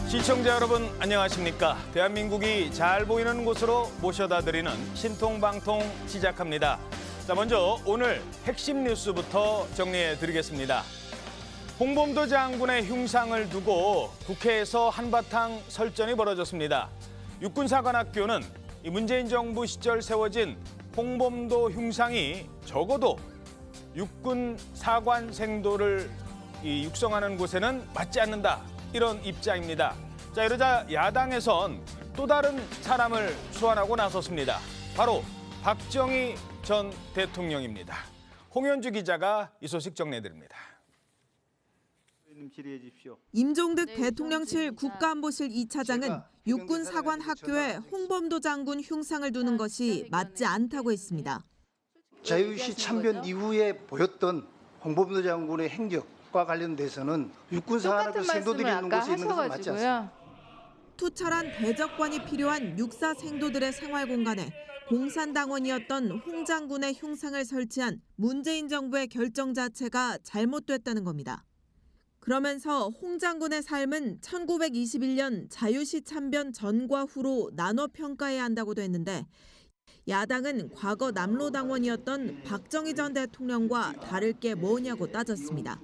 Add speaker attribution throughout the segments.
Speaker 1: 시청자 여러분 안녕하십니까? 대한민국이 잘 보이는 곳으로 모셔다 드리는 신통방통 시작합니다. 자, 먼저 오늘 핵심 뉴스부터 정리해 드리겠습니다. 홍범도 장군의 흉상을 두고 국회에서 한바탕 설전이 벌어졌습니다. 육군사관학교는 이 문재인 정부 시절 세워진 홍범도 흉상이 적어도 육군 사관 생도를 육성하는 곳에는 맞지 않는다. 이런 입장입니다. 자, 이러자 야당에선 또 다른 사람을 소환하고 나섰습니다. 바로 박정희 전 대통령입니다. 홍현주 기자가 이 소식 정리해드립니다.
Speaker 2: 임종득 대통령실 국가안보실 2차장은 육군사관학교에 홍범도 장군 흉상을 두는 것이 맞지 않다고 했습니다.
Speaker 3: 자유시 참변 이후에 보였던 홍범도 장군의 행적과 관련돼서는 육군사관학교 생도들이 있는 곳에 있는 것은 맞지 않습니다.
Speaker 2: 투철한 대적관이 필요한 육사 생도들의 생활 공간에 공산당원이었던 홍 장군의 흉상을 설치한 문재인 정부의 결정 자체가 잘못됐다는 겁니다. 그러면서 홍 장군의 삶은 1921년 자유시 참변 전과 후로 나눠 평가해야 한다고도 했는데 야당은 과거 남로당원이었던 박정희 전 대통령과 다를 게 뭐냐고 따졌습니다.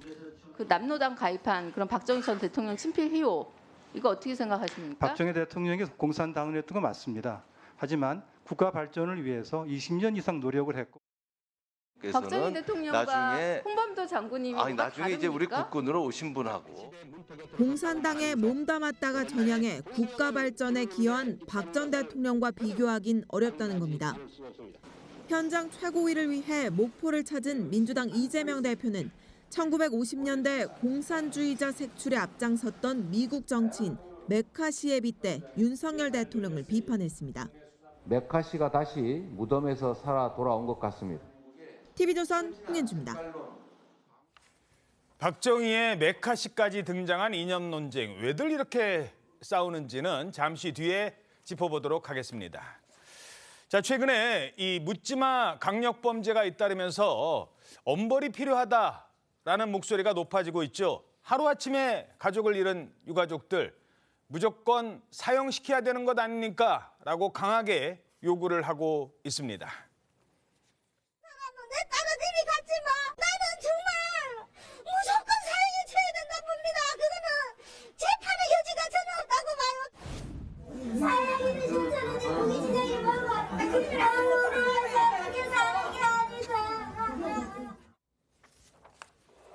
Speaker 4: 그 남로당 가입한 그런 박정희 전 대통령 친필 희호 이거 어떻게 생각하십니까?
Speaker 5: 박정희 대통령이 공산당원이었던 거 맞습니다. 하지만 국가 발전을 위해서 20년 이상 노력을 했고
Speaker 4: 박정희 대통령과
Speaker 6: 나중에
Speaker 4: 홍범도 장군님이
Speaker 6: 나중에 이제 우리 국군으로 오신 분하고
Speaker 2: 공산당에 몸담았다가 전향해 국가 발전에 기여한 박 전 대통령과 비교하긴 어렵다는 겁니다. 현장 최고위를 위해 목포를 찾은 민주당 이재명 대표는 1950년대 공산주의자 색출에 앞장섰던 미국 정치인 메카시에 빗대 윤석열 대통령을 비판했습니다.
Speaker 7: 메카시가 다시 무덤에서 살아 돌아온 것 같습니다.
Speaker 2: TV조선 홍현주입니다.
Speaker 1: 박정희의 메카시까지 등장한 이념 논쟁, 왜들 이렇게 싸우는지는 잠시 뒤에 짚어보도록 하겠습니다. 자, 최근에 이 묻지마 강력범죄가 잇따르면서 엄벌이 필요하다라는 목소리가 높아지고 있죠. 하루아침에 가족을 잃은 유가족들 무조건 사형시켜야 되는 것 아닙니까? 라고 강하게 요구를 하고 있습니다.
Speaker 8: 내 딸아들이 같지 마. 나는 정말 무조건 사형에 쳐야 된다 봅니다. 그거는 재판의 여지가 전혀 없다고 봐요. 사형이 되셨잖아요. 우리 진영이 아니다.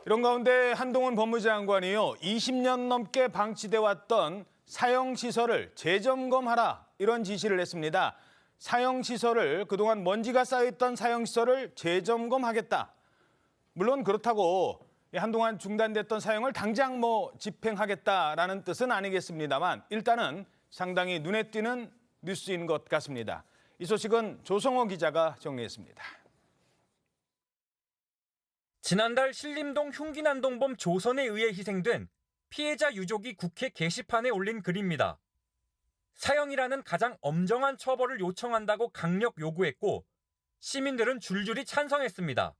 Speaker 1: 이런 가운데 한동훈 법무장관이요, 20년 넘게 방치돼 왔던 사형시설을 재점검하라 이런 지시를 했습니다. 사형시설을 그동안 먼지가 쌓여있던 사형시설을 재점검하겠다. 물론 그렇다고 한동안 중단됐던 사형을 당장 집행하겠다라는 뜻은 아니겠습니다만 일단은 상당히 눈에 띄는 뉴스인 것 같습니다. 이 소식은 조성호 기자가 정리했습니다.
Speaker 9: 지난달 신림동 흉기난동범 조선에 의해 희생된 피해자 유족이 국회 게시판에 올린 글입니다. 사형이라는 가장 엄정한 처벌을 요청한다고 강력 요구했고 시민들은 줄줄이 찬성했습니다.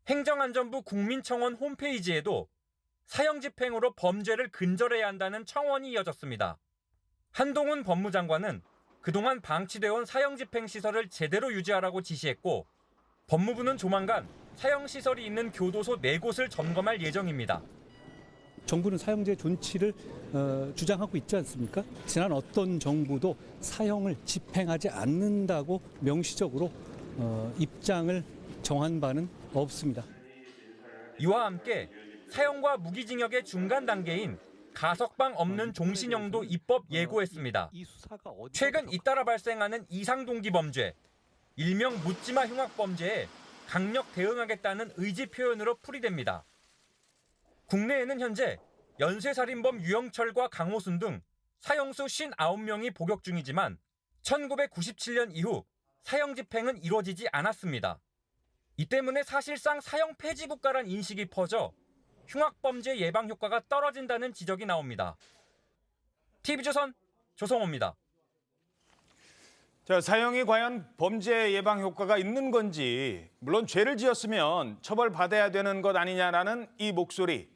Speaker 9: 행정안전부 국민청원 홈페이지에도 사형 집행으로 범죄를 근절해야 한다는 청원이 이어졌습니다. 한동훈 법무장관은 그동안 방치되어 온 사형 집행 시설을 제대로 유지하라고 지시했고 법무부는 조만간 사형 시설이 있는 교도소 4곳을 점검할 예정입니다.
Speaker 10: 정부는 사형제 존치를 주장하고 있지 않습니까? 지난 어떤 정부도 사형을 집행하지 않는다고 명시적으로 입장을 정한 바는 없습니다.
Speaker 9: 이와 함께 사형과 무기징역의 중간 단계인 가석방 없는 종신형도 입법 예고했습니다. 최근 잇따라 발생하는 이상동기 범죄, 일명 묻지마 흉악범죄에 강력 대응하겠다는 의지 표현으로 풀이됩니다. 국내에는 현재 연쇄살인범 유영철과 강호순 등 사형수 59명이 복역 중이지만 1997년 이후 사형 집행은 이루어지지 않았습니다. 이 때문에 사실상 사형 폐지 국가란 인식이 퍼져 흉악범죄 예방 효과가 떨어진다는 지적이 나옵니다. TV조선 조성호입니다.
Speaker 1: 자, 사형이 과연 범죄 예방 효과가 있는 건지, 물론 죄를 지었으면 처벌받아야 되는 것 아니냐라는 이 목소리,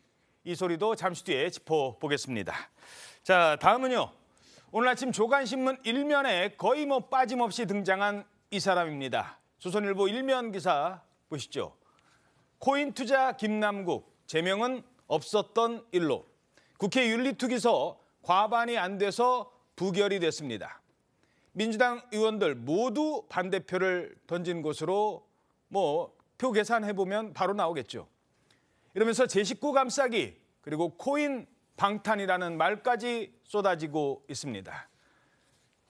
Speaker 1: 이 소리도 잠시 뒤에 짚어보겠습니다. 자, 자, 다음은요. 오늘 아침 조간신문 1면에 거의 빠짐없이 등장한 이 사람입니다. 조선일보 1면 기사 보시죠. 코인 투자 김남국, 제명은 없었던 일로. 국회 윤리특위서 과반이 안 돼서 부결이 됐습니다. 민주당 의원들 모두 반대표를 던진 것으로 표 계산해보면 바로 나오겠죠. 이러면서 제 식구 감싸기 그리고 코인 방탄이라는 말까지 쏟아지고 있습니다.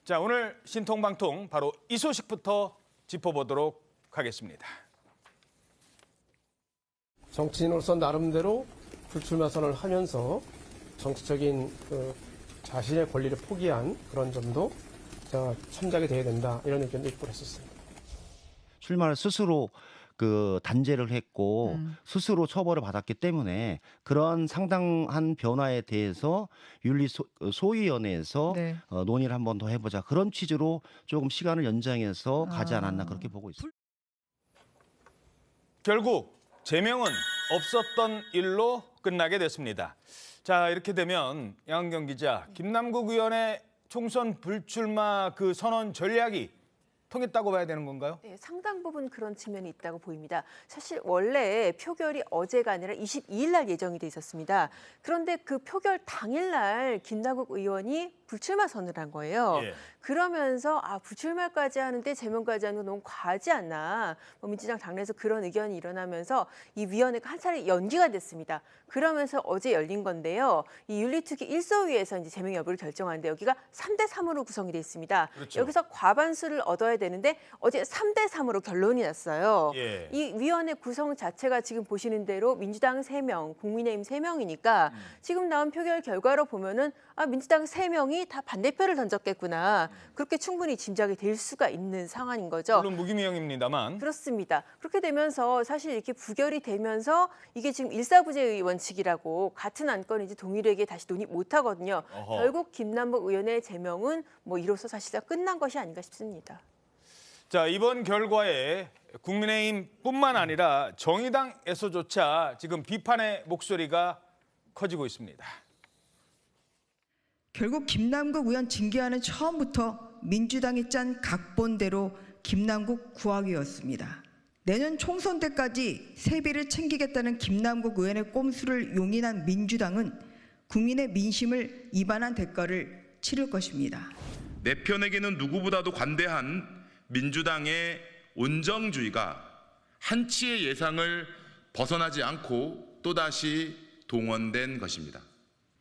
Speaker 1: 자, 오늘 신통방통 바로 이 소식부터 짚어보도록 하겠습니다.
Speaker 11: 정치인으로서 나름대로 불출마 선언을 하면서 정치적인 자신의 권리를 포기한 그런 점도 참작이 돼야 된다 이런 의견도 있고 그랬었습니다.
Speaker 12: 출마를 스스로 단죄를 했고 스스로 처벌을 받았기 때문에 그런 상당한 변화에 대해서 윤리소위원회에서
Speaker 13: 네.
Speaker 12: 논의를 한 번 더 해보자 그런 취지로 조금 시간을 연장해서 가지 않았나 그렇게 보고 있습니다.
Speaker 1: 결국 제명은 없었던 일로 끝나게 됐습니다. 자, 이렇게 되면 양은경 기자, 김남국 의원의 총선 불출마 그 선언 전략이 통했다고 봐야 되는 건가요?
Speaker 14: 네, 상당 부분 그런 측면이 있다고 보입니다. 사실 원래 표결이 어제가 아니라 22일 날 예정이 돼 있었습니다. 그런데 그 표결 당일 날 김남국 의원이 불출마 선언을 한 거예요.
Speaker 1: 예.
Speaker 14: 그러면서 불출마까지 하는데 제명까지 하는 건 너무 과하지 않나. 민주당 당내에서 그런 의견이 일어나면서 이 위원회가 한 차례 연기가 됐습니다. 그러면서 어제 열린 건데요. 이 윤리특위 1소위에서 이제 제명 여부를 결정하는데 여기가 3대3으로 구성이 돼 있습니다.
Speaker 1: 그렇죠.
Speaker 14: 여기서 과반수를 얻어야 되는데 어제 3대3으로 결론이 났어요.
Speaker 1: 예.
Speaker 14: 이 위원회 구성 자체가 지금 보시는 대로 민주당 3명, 국민의힘 3명이니까 지금 나온 표결 결과로 보면은 민주당 3명이 다 반대표를 던졌겠구나. 그렇게 충분히 짐작이 될 수가 있는 상황인 거죠.
Speaker 1: 물론 무기명입니다만.
Speaker 14: 그렇습니다. 그렇게 되면서 사실 이렇게 부결이 되면서 이게 지금 일사부재의 원칙이라고 같은 안건이 이제 동일하게 다시 논의 못 하거든요.
Speaker 1: 어허.
Speaker 14: 결국 김남국 의원의 제명은 이로써 사실상 끝난 것이 아닌가 싶습니다.
Speaker 1: 자, 이번 결과에 국민의힘뿐만 아니라 정의당에서조차 지금 비판의 목소리가 커지고 있습니다.
Speaker 13: 결국 김남국 의원 징계안은 처음부터 민주당이 짠 각본대로 김남국 구하기였습니다. 내년 총선 때까지 세비를 챙기겠다는 김남국 의원의 꼼수를 용인한 민주당은 국민의 민심을 이반한 대가를 치를 것입니다.
Speaker 15: 내 편에게는 누구보다도 관대한 민주당의 온정주의가 한치의 예상을 벗어나지 않고 또다시 동원된 것입니다.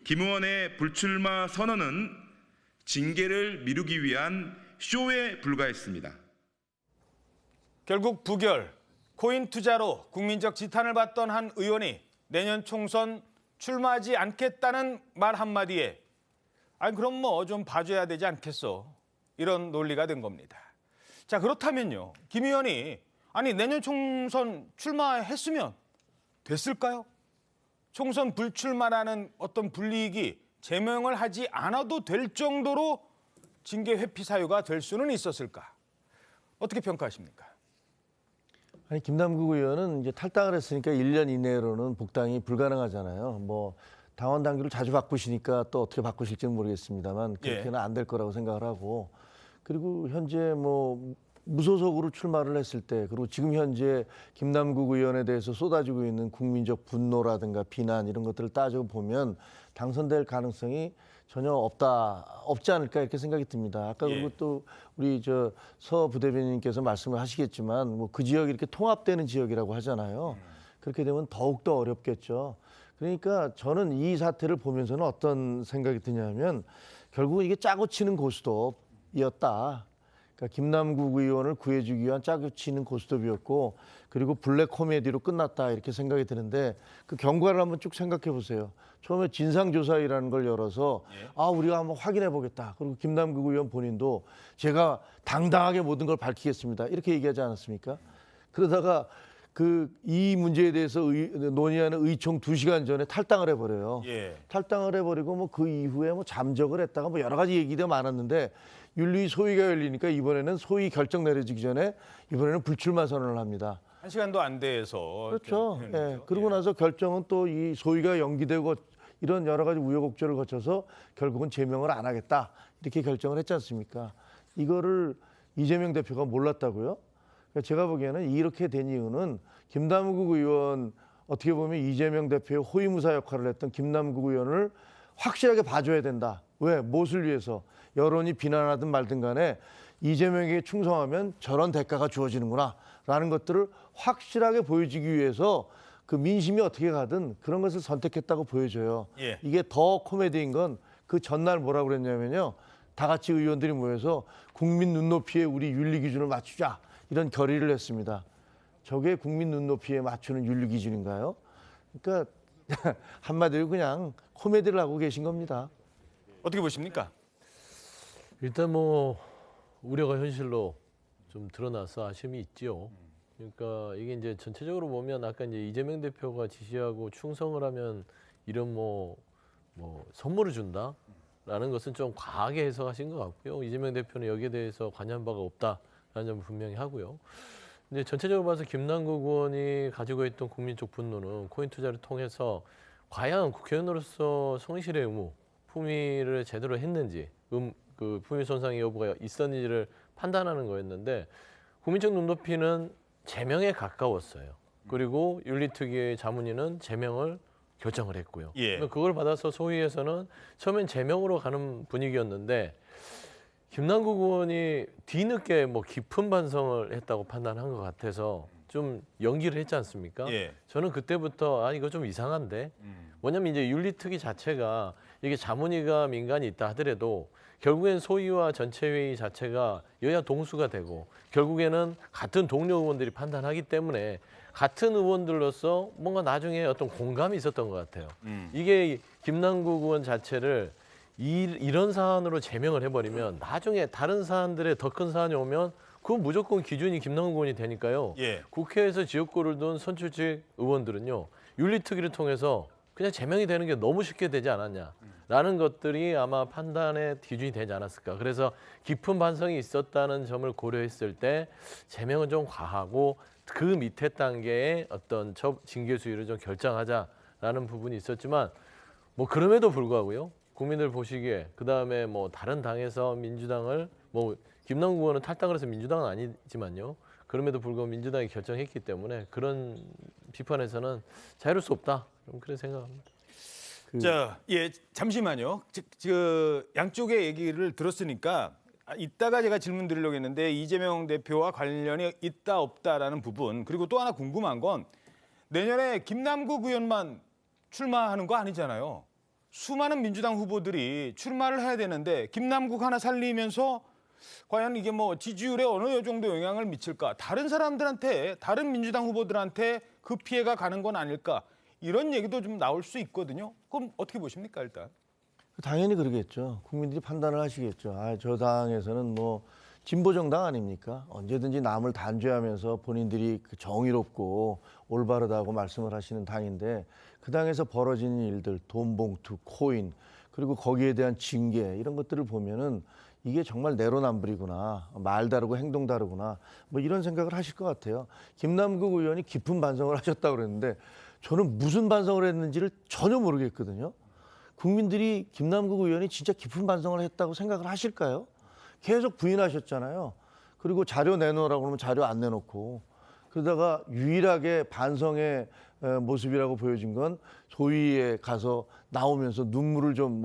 Speaker 15: 김 의원의 불출마 선언은 징계를 미루기 위한 쇼에 불과했습니다.
Speaker 1: 결국 부결, 코인 투자로 국민적 지탄을 받던 한 의원이 내년 총선 출마하지 않겠다는 말 한마디에 그럼 좀 봐줘야 되지 않겠어. 이런 논리가 된 겁니다. 자, 그렇다면요. 김 의원이 내년 총선 출마했으면 됐을까요? 총선 불출마라는 어떤 불이익이 제명을 하지 않아도 될 정도로 징계 회피 사유가 될 수는 있었을까? 어떻게 평가하십니까?
Speaker 16: 김남국 의원은 이제 탈당을 했으니까 1년 이내로는 복당이 불가능하잖아요. 당원 당규를 자주 바꾸시니까 또 어떻게 바꾸실지는 모르겠습니다만 그렇게는 안 될 거라고 생각을 하고, 그리고 현재 무소속으로 출마를 했을 때, 그리고 지금 현재 김남국 의원에 대해서 쏟아지고 있는 국민적 분노라든가 비난 이런 것들을 따지고 보면 당선될 가능성이 전혀 없지 않을까 이렇게 생각이 듭니다. 아까 그리고 또 우리 서 부대변인께서 말씀을 하시겠지만 그 지역이 이렇게 통합되는 지역이라고 하잖아요. 그렇게 되면 더욱더 어렵겠죠. 그러니까 저는 이 사태를 보면서는 어떤 생각이 드냐면 결국 이게 짜고 치는 고스톱이었다. 그러니까 김남국 의원을 구해주기 위한 짜고 치는 고스톱이었고, 그리고 블랙 코미디로 끝났다 이렇게 생각이 드는데 그 경과를 한번 쭉 생각해 보세요. 처음에 진상조사위라는 걸 열어서 우리가 한번 확인해 보겠다. 그리고 김남국 의원 본인도 제가 당당하게 모든 걸 밝히겠습니다. 이렇게 얘기하지 않았습니까? 그러다가 이 문제에 대해서 논의하는 의총 2시간 전에 탈당을 해버려요. 탈당을 해버리고 그 이후에 잠적을 했다가 여러 가지 얘기가 많았는데 윤리 소위가 열리니까 이번에는 소위 결정 내려지기 전에 이번에는 불출마 선언을 합니다.
Speaker 1: 1시간도 안 돼서.
Speaker 16: 그렇죠. 그러고 나서 결정은 또 이 소위가 연기되고 이런 여러 가지 우여곡절을 거쳐서 결국은 제명을 안 하겠다 이렇게 결정을 했지 않습니까? 이거를 이재명 대표가 몰랐다고요? 그러니까 제가 보기에는 이렇게 된 이유는 김남국 의원, 어떻게 보면 이재명 대표의 호위무사 역할을 했던 김남국 의원을 확실하게 봐줘야 된다. 왜? 무엇을 위해서? 여론이 비난하든 말든 간에 이재명에게 충성하면 저런 대가가 주어지는구나 라는 것들을 확실하게 보여주기 위해서 그 민심이 어떻게 가든 그런 것을 선택했다고 보여져요.
Speaker 1: 예.
Speaker 16: 이게 더 코미디인 건 그 전날 뭐라고 그랬냐면요. 다 같이 의원들이 모여서 국민 눈높이에 우리 윤리 기준을 맞추자 이런 결의를 했습니다. 저게 국민 눈높이에 맞추는 윤리 기준인가요? 그러니까 한마디로 그냥 코미디를 하고 계신 겁니다.
Speaker 1: 어떻게 보십니까?
Speaker 17: 일단 뭐 우려가 현실로 좀 드러나서 아쉬움이 있죠. 그러니까 이게 이제 전체적으로 보면 아까 이제 이재명 대표가 지시하고 충성을 하면 이런 뭐 선물을 준다라는 것은 좀 과하게 해석하신 것 같고요. 이재명 대표는 여기에 대해서 관여한 바가 없다라는 점을 분명히 하고요. 근데 전체적으로 봐서 김남국 의원이 가지고 있던 국민적 분노는 코인 투자를 통해서 과연 국회의원으로서 성실의 의무, 품위를 제대로 했는지, 그 품위 손상의 여부가 있었는지를 판단하는 거였는데 국민적 눈높이는 제명에 가까웠어요. 그리고 윤리특위의 자문위는 제명을 결정을 했고요.
Speaker 1: 예.
Speaker 17: 그걸 받아서 소위에서는 처음엔 제명으로 가는 분위기였는데 김남국 의원이 뒤늦게 뭐 깊은 반성을 했다고 판단한 것 같아서 좀 연기를 했지 않습니까?
Speaker 1: 예.
Speaker 17: 저는 그때부터 이거 좀 이상한데 뭐냐면 이제 윤리특위 자체가 이게 자문위가 민간이 있다 하더라도 결국엔 소위와 전체회의 자체가 여야 동수가 되고 결국에는 같은 동료 의원들이 판단하기 때문에 같은 의원들로서 뭔가 나중에 어떤 공감이 있었던 것 같아요. 이게 김남국 의원 자체를 이런 사안으로 제명을 해버리면 나중에 다른 사안들의 더 큰 사안이 오면 그건 무조건 기준이 김남국 의원이 되니까요.
Speaker 1: 예.
Speaker 17: 국회에서 지역구를 둔 선출직 의원들은요. 윤리특위를 통해서 그냥 제명이 되는 게 너무 쉽게 되지 않았냐라는 것들이 아마 판단의 기준이 되지 않았을까. 그래서 깊은 반성이 있었다는 점을 고려했을 때 제명은 좀 과하고 그 밑에 단계의 어떤 징계 수위를 좀 결정하자라는 부분이 있었지만 뭐 그럼에도 불구하고요. 국민들 보시기에 그다음에 뭐 다른 당에서 민주당을 뭐 김남국 의원은 탈당을 해서 민주당은 아니지만요. 그럼에도 불구하고 민주당이 결정했기 때문에 그런 비판에서는 자유로울 수 없다. 좀 그런 생각합니다.
Speaker 1: 자, 예, 잠시만요. 그 양쪽의 얘기를 들었으니까 이따가 제가 질문 드리려고 했는데 이재명 대표와 관련이 있다 없다라는 부분 그리고 또 하나 궁금한 건 내년에 김남국 의원만 출마하는 거 아니잖아요. 수많은 민주당 후보들이 출마를 해야 되는데 김남국 하나 살리면서 과연 이게 뭐 지지율에 어느 정도 영향을 미칠까? 다른 사람들한테, 다른 민주당 후보들한테 그 피해가 가는 건 아닐까? 이런 얘기도 좀 나올 수 있거든요. 그럼 어떻게 보십니까, 일단?
Speaker 16: 당연히 그러겠죠. 국민들이 판단을 하시겠죠. 저 당에서는 뭐 진보 정당 아닙니까? 언제든지 남을 단죄하면서 본인들이 그 정의롭고 올바르다고 말씀을 하시는 당인데 그 당에서 벌어지는 일들, 돈봉투, 코인, 그리고 거기에 대한 징계 이런 것들을 보면은 이게 정말 내로남불이구나, 말 다르고 행동 다르구나, 뭐 이런 생각을 하실 것 같아요. 김남국 의원이 깊은 반성을 하셨다고 그랬는데 저는 무슨 반성을 했는지를 전혀 모르겠거든요. 국민들이 김남국 의원이 진짜 깊은 반성을 했다고 생각을 하실까요? 계속 부인하셨잖아요. 그리고 자료 내놓으라고 그러면 자료 안 내놓고 그러다가 유일하게 반성의 모습이라고 보여진 건 소위에 가서 나오면서 눈물을 좀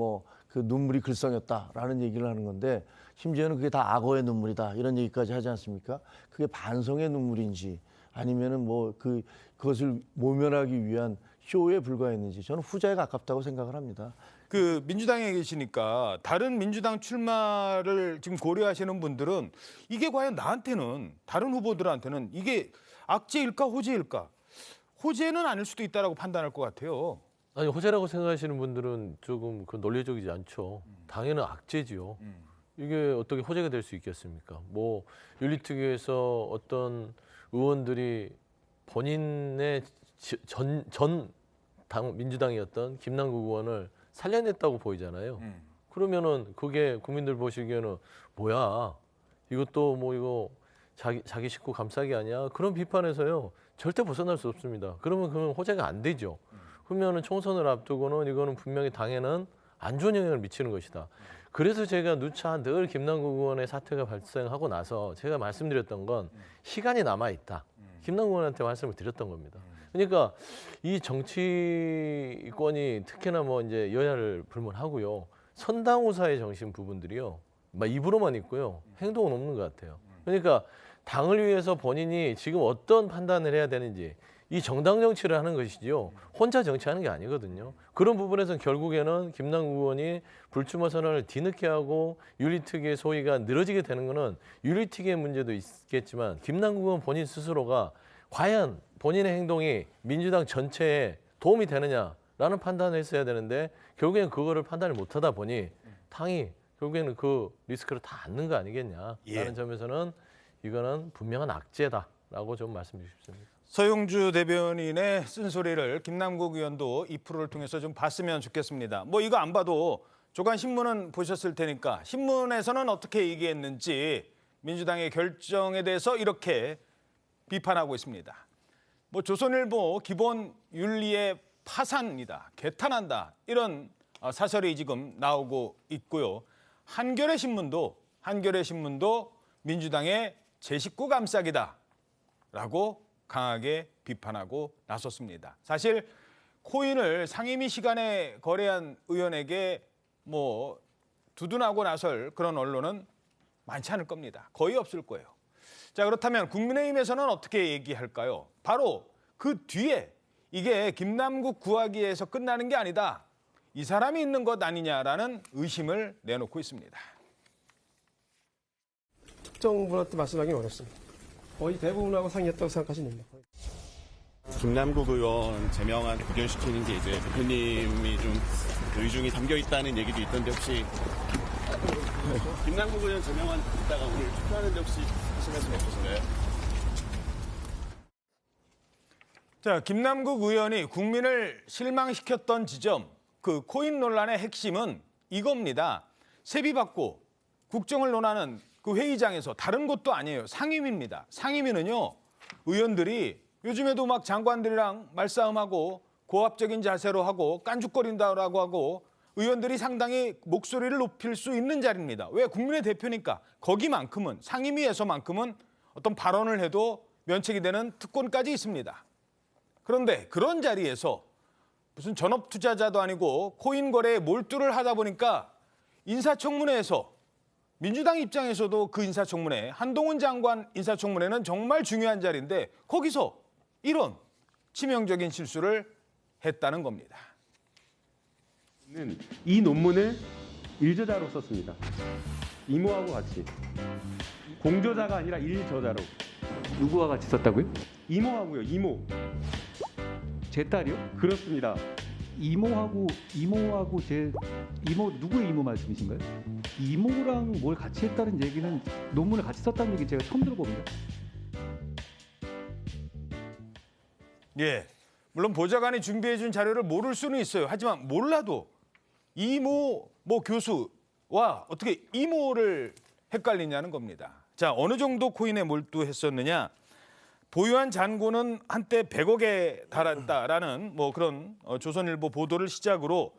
Speaker 16: 그 눈물이 글썽였다라는 얘기를 하는 건데 심지어는 그게 다 악어의 눈물이다 이런 얘기까지 하지 않습니까? 그게 반성의 눈물인지 아니면은 그것을 모면하기 위한 쇼에 불과했는지 저는 후자에 가깝다고 생각을 합니다.
Speaker 1: 그 민주당에 계시니까 다른 민주당 출마를 지금 고려하시는 분들은 이게 과연 나한테는 다른 후보들한테는 이게 악재일까 호재일까? 호재는 아닐 수도 있다라고 판단할 것 같아요.
Speaker 17: 아니 호재라고 생각하시는 분들은 조금 그 논리적이지 않죠. 당연히 악재지요. 이게 어떻게 호재가 될 수 있겠습니까? 뭐 윤리특위에서 어떤 의원들이 본인의 전 민주당이었던 김남국 의원을 살려냈다고 보이잖아요. 그러면은 그게 국민들 보시기에는 뭐야? 이것도 뭐 이거 자기 식구 감싸기 아니야? 그런 비판에서요 절대 벗어날 수 없습니다. 그러면 그건 호재가 안 되죠. 그러면은 총선을 앞두고는 이거는 분명히 당에는 안 좋은 영향을 미치는 것이다. 그래서 제가 누차 늘 김남국 의원의 사태가 발생하고 나서 제가 말씀드렸던 건 시간이 남아 있다. 김남국 의원한테 말씀을 드렸던 겁니다. 그러니까 이 정치권이 특히나 뭐 이제 여야를 불문하고요. 선당우사의 정신 부분들이요. 막 입으로만 있고요. 행동은 없는 것 같아요. 그러니까 당을 위해서 본인이 지금 어떤 판단을 해야 되는지 이 정당 정치를 하는 것이지요. 혼자 정치하는 게 아니거든요. 그런 부분에서는 결국에는 김남국 의원이 불출마 선언을 뒤늦게 하고 윤리특위의 소위가 늘어지게 되는 것은 윤리특위의 문제도 있겠지만 김남국 의원 본인 스스로가 과연 본인의 행동이 민주당 전체에 도움이 되느냐라는 판단을 했어야 되는데 결국에는 그거를 판단을 못하다 보니 당이 결국에는 그 리스크를 다 안는 거 아니겠냐라는 점에서는 이거는 분명한 악재다라고 좀 말씀드리고 싶습니다.
Speaker 1: 서영주 대변인의 쓴소리를 김남국 의원도 이 프로를 통해서 좀 봤으면 좋겠습니다. 뭐 이거 안 봐도 조간신문은 보셨을 테니까 신문에서는 어떻게 얘기했는지 민주당의 결정에 대해서 이렇게 비판하고 있습니다. 뭐 조선일보 기본 윤리의 파산이다, 개탄한다 이런 사설이 지금 나오고 있고요. 한겨레 신문도 민주당의 제 식구 감싸기다라고 강하게 비판하고 나섰습니다. 사실 코인을 상임위 시간에 거래한 의원에게 뭐 두둔하고 나설 그런 언론은 많지 않을 겁니다. 거의 없을 거예요. 자, 그렇다면 국민의힘에서는 어떻게 얘기할까요? 바로 그 뒤에 이게 김남국 구하기에서 끝나는 게 아니다. 이 사람이 있는 것 아니냐라는 의심을 내놓고 있습니다.
Speaker 11: 특정 분한테 말씀하기는 어렵습니다. 거의 대부분하고 상의했다고 생각하시면 됩니다.
Speaker 18: 김남국 의원 제명안 구견시키는 게 이제 대표님이 좀 의중이 담겨 있다는 얘기도 있던데 혹시 김남국 의원 제명안 듣다가 오늘 투표하는데 혹시 하실 말씀 없으신가요?
Speaker 1: 자, 김남국 의원이 국민을 실망시켰던 지점, 그 코인 논란의 핵심은 이겁니다. 세비 받고 국정을 논하는 그 회의장에서 다른 곳도 아니에요. 상임위입니다. 상임위는요, 의원들이 요즘에도 막 장관들이랑 말싸움하고 고압적인 자세로 하고 깐죽거린다라고 하고 의원들이 상당히 목소리를 높일 수 있는 자리입니다. 왜? 국민의 대표니까. 거기만큼은, 상임위에서만큼은 어떤 발언을 해도 면책이 되는 특권까지 있습니다. 그런데 그런 자리에서 무슨 전업투자자도 아니고 코인 거래에 몰두를 하다 보니까 인사청문회에서 민주당 입장에서도 그 인사청문회, 한동훈 장관 인사청문회는 정말 중요한 자리인데 거기서 이런 치명적인 실수를 했다는 겁니다.
Speaker 19: 이 논문을 일저자로 썼습니다. 이모하고 같이. 공저자가 아니라 일저자로. 누구와 같이 썼다고요? 이모하고요. 이모. 제 딸이요? 그렇습니다.
Speaker 10: 이모 누구의 이모 말씀이신가요? 이모랑 뭘 같이 했다는 얘기는 논문을 같이 썼다는 얘기 제가 처음 들어봅니다.
Speaker 1: 예, 물론 보좌관이 준비해준 자료를 모를 수는 있어요. 하지만 몰라도 이모 교수와 어떻게 이모를 헷갈리냐는 겁니다. 자, 어느 정도 코인에 몰두했었느냐? 보유한 잔고는 한때 100억에 달했다라는 뭐 그런 조선일보 보도를 시작으로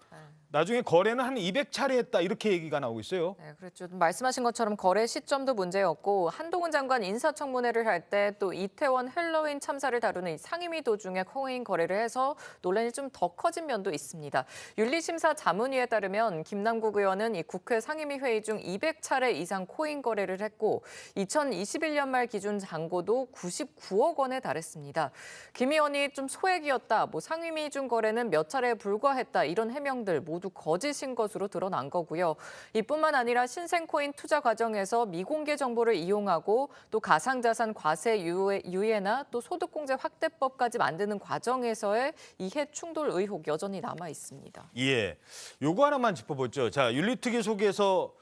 Speaker 1: 나중에 거래는 한 200차례 했다 이렇게 얘기가 나오고 있어요.
Speaker 20: 네, 그렇죠. 말씀하신 것처럼 거래 시점도 문제였고 한동훈 장관 인사청문회를 할 때 또 이태원 헬로윈 참사를 다루는 상임위 도중에 코인 거래를 해서 논란이 좀 더 커진 면도 있습니다. 윤리심사 자문위에 따르면 김남국 의원은 이 국회 상임위 회의 중 200차례 이상 코인 거래를 했고 2021년 말 기준 잔고도 99억 원에 달했습니다. 김 의원이 좀 소액이었다, 뭐 상임위 중 거래는 몇 차례에 불과했다 이런 해명들 모두 거짓인 것으로 드러난 거고요. 이뿐만 아니라 신생코인 투자 과정에서 미공개 정보를 이용하고 또 가상자산 과세 유예나 또 소득공제 확대법까지 만드는 과정에서의 이해 충돌 의혹 여전히 남아 있습니다.
Speaker 1: 예, 요거 하나만 짚어보죠. 자, 윤리특위 속에서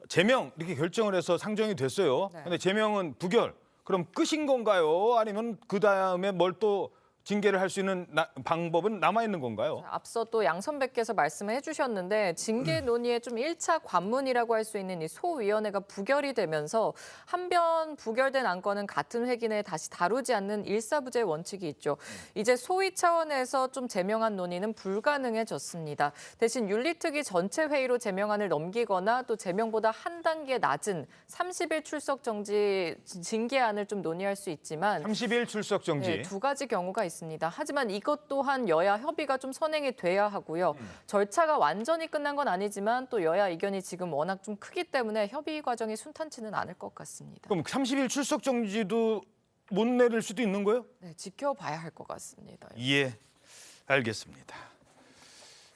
Speaker 1: 제명 이렇게 결정을 해서 상정이 됐어요. 근데 제명은 부결. 그럼 끝인 건가요? 아니면 그 다음에 뭘 또 징계를 할 수 있는 방법은 남아 있는 건가요?
Speaker 20: 앞서 또 양 선배께서 말씀을 해주셨는데 징계 논의의 좀 1차 관문이라고 할 수 있는 이 소위원회가 부결이 되면서 한 번 부결된 안건은 같은 회기 내에 다시 다루지 않는 일사부재 원칙이 있죠. 이제 소위 차원에서 좀 제명안 논의는 불가능해졌습니다. 대신 윤리특위 전체 회의로 제명안을 넘기거나 또 제명보다 한 단계 낮은 30일 출석 정지 징계안을 좀 논의할 수 있지만
Speaker 1: 30일 출석 정지.
Speaker 20: 네, 두 가지 경우가 있습니다. 하지만 이것 또한 여야 협의가 좀 선행이 돼야 하고요. 절차가 완전히 끝난 건 아니지만 또 여야 의견이 지금 워낙 좀 크기 때문에 협의 과정이 순탄치는 않을 것 같습니다.
Speaker 1: 그럼 30일 출석 정지도 못 내릴 수도 있는 거예요?
Speaker 20: 네, 지켜봐야 할 것 같습니다.
Speaker 1: 예, 알겠습니다.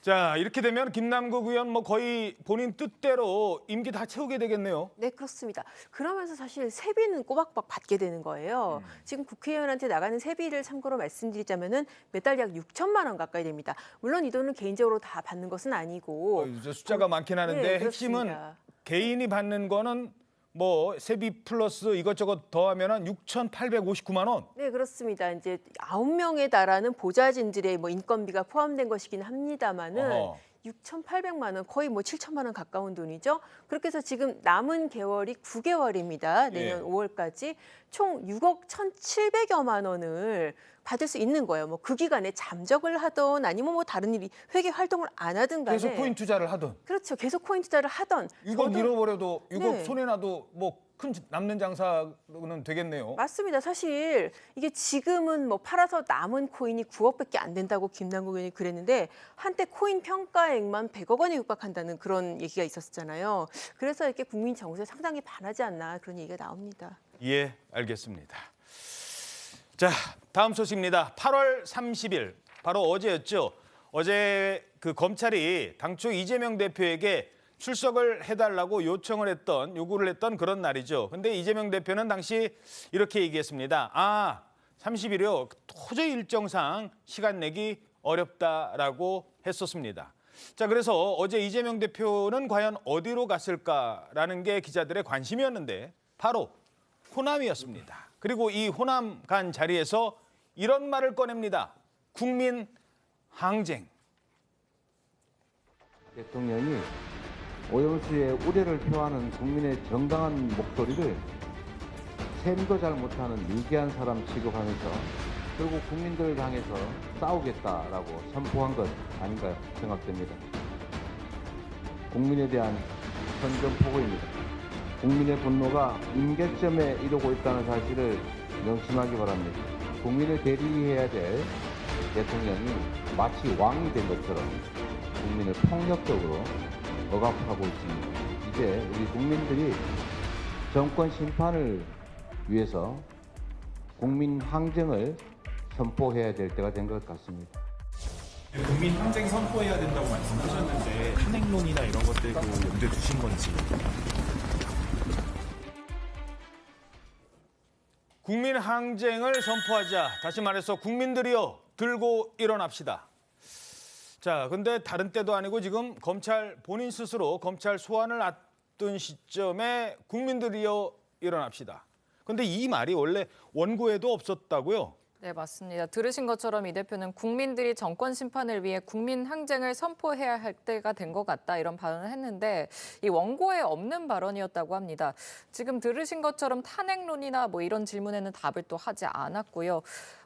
Speaker 1: 자, 이렇게 되면 김남국 의원 뭐 거의 본인 뜻대로 임기 다 채우게 되겠네요.
Speaker 14: 네, 그렇습니다. 그러면서 사실 세비는 꼬박꼬박 받게 되는 거예요. 지금 국회의원한테 나가는 세비를 참고로 말씀드리자면은 매달 약 6천만 원 가까이 됩니다. 물론 이 돈은 개인적으로 다 받는 것은 아니고
Speaker 1: 숫자가 많긴 하는데
Speaker 14: 네,
Speaker 1: 핵심은
Speaker 14: 그렇습니다.
Speaker 1: 개인이 받는 거는 뭐 세비 플러스 이것저것 더하면은 6,859만 원.
Speaker 14: 네, 그렇습니다. 이제 9명에 달하는 보좌진들의 뭐 인건비가 포함된 것이긴 합니다만은 6,800만 원, 거의 뭐 7천만 원 가까운 돈이죠. 그렇게 해서 지금 남은 개월이 9개월입니다. 내년 5월까지 총 6억 1,700여만 원을 받을 수 있는 거예요. 뭐 그 기간에 잠적을 하던 아니면 뭐 다른 일이 회계 활동을 안 하든 간에
Speaker 1: 계속 코인 투자를 하던.
Speaker 14: 그렇죠. 계속 코인 투자를 하던
Speaker 1: 6억 잃어버려도 6억
Speaker 14: 네.
Speaker 1: 손해 나도 뭐 큰 남는 장사는 되겠네요.
Speaker 14: 맞습니다. 사실 이게 지금은 뭐 팔아서 남은 코인이 9억밖에 안 된다고 김남국 의원이 그랬는데 한때 코인 평가액만 100억 원에 육박한다는 그런 얘기가 있었잖아요. 그래서 이렇게 국민 정서에 상당히 반하지 않나 그런 얘기가 나옵니다.
Speaker 1: 예, 알겠습니다. 자, 다음 소식입니다. 8월 30일, 바로 어제였죠. 어제 그 검찰이 당초 이재명 대표에게 출석을 해달라고 요구를 했던 그런 날이죠. 근데 이재명 대표는 당시 이렇게 얘기했습니다. 30일이요. 도저히 일정상 시간 내기 어렵다라고 했었습니다. 자, 그래서 어제 이재명 대표는 과연 어디로 갔을까라는 게 기자들의 관심이었는데 바로 호남이었습니다. 그리고 이 호남 간 자리에서 이런 말을 꺼냅니다. 국민 항쟁.
Speaker 7: 대통령이 오염수의 우려를 표하는 국민의 정당한 목소리를 셈도 잘 못하는 미개한 사람 취급하면서 결국 국민들을 향해서 싸우겠다라고 선포한 것 아닌가 생각됩니다. 국민에 대한 선전포고입니다. 국민의 분노가 임계점에 이르고 있다는 사실을 명심하기 바랍니다. 국민을 대리해야 될 대통령이 마치 왕이 된 것처럼 국민을 폭력적으로 억압하고 있습니다. 이제 우리 국민들이 정권 심판을 위해서 국민 항쟁을 선포해야 될 때가 된 것 같습니다.
Speaker 21: 국민 항쟁 선포해야 된다고 말씀하셨는데 탄핵론이나 이런 것들도 염두에 두신 건지.
Speaker 1: 국민 항쟁을 선포하자. 다시 말해서 국민들이여 들고 일어납시다. 자, 근데 다른 때도 아니고 지금 검찰 본인 스스로 검찰 소환을 앞둔 시점에 국민들이여 일어납시다. 근데 이 말이 원래 원고에도 없었다고요?
Speaker 20: 네, 맞습니다. 들으신 것처럼 이 대표는 국민들이 정권 심판을 위해 국민 항쟁을 선포해야 할 때가 된 것 같다 이런 발언을 했는데 이 원고에 없는 발언이었다고 합니다. 지금 들으신 것처럼 탄핵론이나 뭐 이런 질문에는 답을 또 하지 않았고요.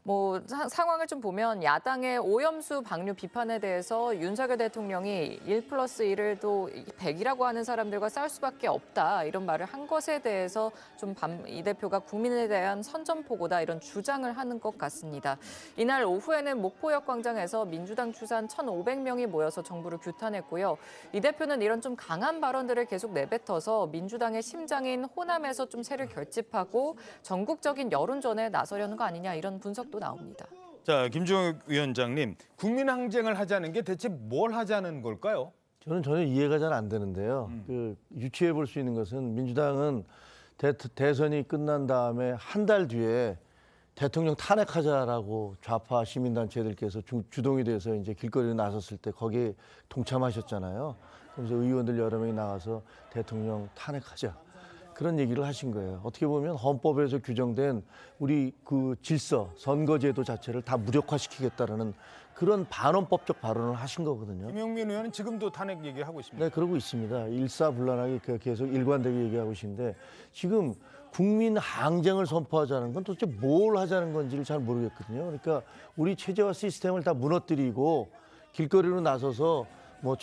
Speaker 20: 뭐 상황을 좀 보면 야당의 오염수 방류 비판에 대해서 윤석열 대통령이 1+1을 또 100이라고 하는 사람들과 싸울 수밖에 없다 이런 말을 한 것에 대해서 좀 이 대표가 국민에 대한 선전포고다 이런 주장을 하는 것 같습니다. 이날 오후에는 목포역 광장에서 민주당 추산 1,500명이 모여서 정부를 규탄했고요. 이 대표는 이런 좀 강한 발언들을 계속 내뱉어서 민주당의 심장인 호남에서 좀 세를 결집하고 전국적인 여론전에 나서려는 거 아니냐 이런 분석도 나옵니다.
Speaker 1: 자, 김종혁 위원장님, 국민 항쟁을 하자는 게 대체 뭘 하자는 걸까요?
Speaker 16: 저는 전혀 이해가 잘 안 되는데요. 유추해 볼 수 있는 것은 민주당은 대선이 끝난 다음에 한 달 뒤에 대통령 탄핵하자라고 좌파 시민단체들께서 주동이 돼서 이제 길거리에 나섰을 때 거기에 동참하셨잖아요. 그래서 의원들 여러 명이 나가서 대통령 탄핵하자. 그런 얘기를 하신 거예요. 어떻게 보면 헌법에서 규정된 우리 그 질서, 선거제도 자체를 다 무력화시키겠다라는 그런 반헌법적 발언을 하신 거거든요.
Speaker 1: 김용민 의원은 지금도 탄핵 얘기를 하고 있습니다.
Speaker 16: 네, 그러고 있습니다. 일사불란하게 계속 일관되게 얘기하고 계신데 지금 국민 항쟁을 선포하자는 건 도대체 뭘 하자는 건지를 잘 모르겠거든요. 그러니까 우리 체제와 시스템을 다 무너뜨리고 길거리로 나서서 뭐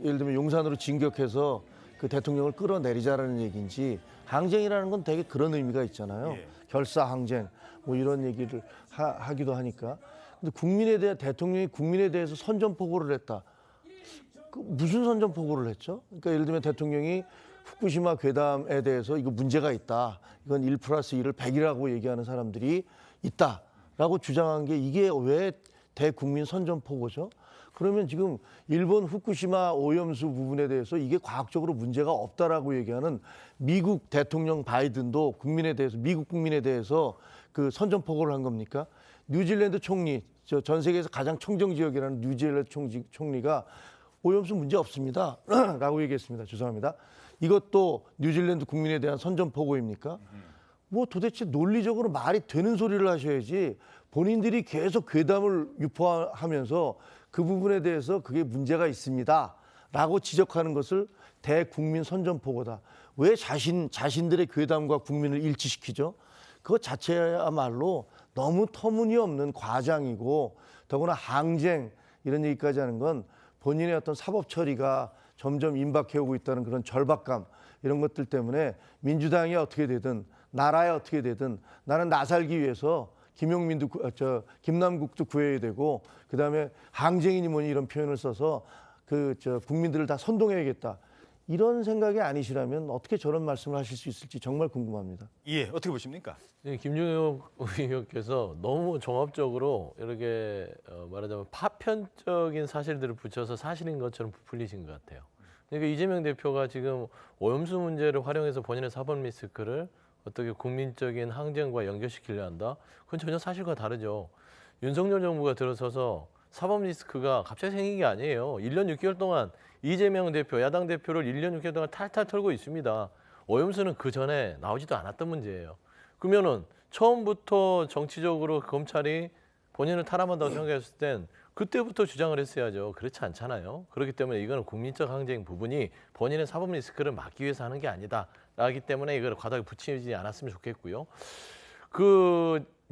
Speaker 16: 예를 들면 용산으로 진격해서 그 대통령을 끌어내리자라는 얘기인지 항쟁이라는 건 되게 그런 의미가 있잖아요.
Speaker 1: 예.
Speaker 16: 결사항쟁 뭐 이런 얘기를 하기도 하니까. 근데 대통령이 국민에 대해서 선전포고를 했다. 무슨 선전포고를 했죠? 그러니까 예를 들면 대통령이 후쿠시마 괴담에 대해서 이거 문제가 있다. 이건 1+1을 100이라고 얘기하는 사람들이 있다라고 주장한 게 이게 왜 대국민 선전포고죠? 그러면 지금 일본 후쿠시마 오염수 부분에 대해서 이게 과학적으로 문제가 없다라고 얘기하는 미국 대통령 바이든도 미국 국민에 대해서 그 선전포고를 한 겁니까? 뉴질랜드 총리, 전 세계에서 가장 청정 지역이라는 뉴질랜드 총리가 오염수 문제 없습니다. 라고 얘기했습니다. 죄송합니다. 이것도 뉴질랜드 국민에 대한 선전포고입니까? 뭐 도대체 논리적으로 말이 되는 소리를 하셔야지 본인들이 계속 괴담을 유포하면서 그 부분에 대해서 그게 문제가 있습니다. 라고 지적하는 것을 대국민 선전포고다. 왜 자신들의 괴담과 국민을 일치시키죠? 그것 자체야말로 너무 터무니없는 과장이고 더구나 항쟁 이런 얘기까지 하는 건 본인의 어떤 사법 처리가 점점 임박해오고 있다는 그런 절박감 이런 것들 때문에 민주당이 어떻게 되든 나라에 어떻게 되든 나는 나 살기 위해서 김남국도 구해야 되고 그다음에 항쟁이니 뭐니 이런 표현을 써서 국민들을 다 선동해야겠다. 이런 생각이 아니시라면 어떻게 저런 말씀을 하실 수 있을지 정말 궁금합니다.
Speaker 1: 예, 어떻게 보십니까?
Speaker 17: 네, 김종혁 의원께서 너무 종합적으로 이렇게 말하자면 파편적인 사실들을 붙여서 사실인 것처럼 부풀리신 것 같아요. 그러니까 이재명 대표가 지금 오염수 문제를 활용해서 본인의 사법 리스크를 어떻게 국민적인 항쟁과 연결시키려 한다? 그건 전혀 사실과 다르죠. 윤석열 정부가 들어서서 사법 리스크가 갑자기 생긴 게 아니에요. 1년 6개월 동안 이재명 대표, 야당 대표를 1년 6개월 동안 탈탈 털고 있습니다. 오염수는 그 전에 나오지도 않았던 문제예요. 그러면은 처음부터 정치적으로 검찰이 본인을 탈압한다고 생각했을 땐 그때부터 주장을 했어야죠. 그렇지 않잖아요. 그렇기 때문에 이거는 국민적 항쟁 부분이 본인의 사법 리스크를 막기 위해서 하는 게 아니다. 라기 때문에 이걸 과다하게 붙이지 않았으면 좋겠고요.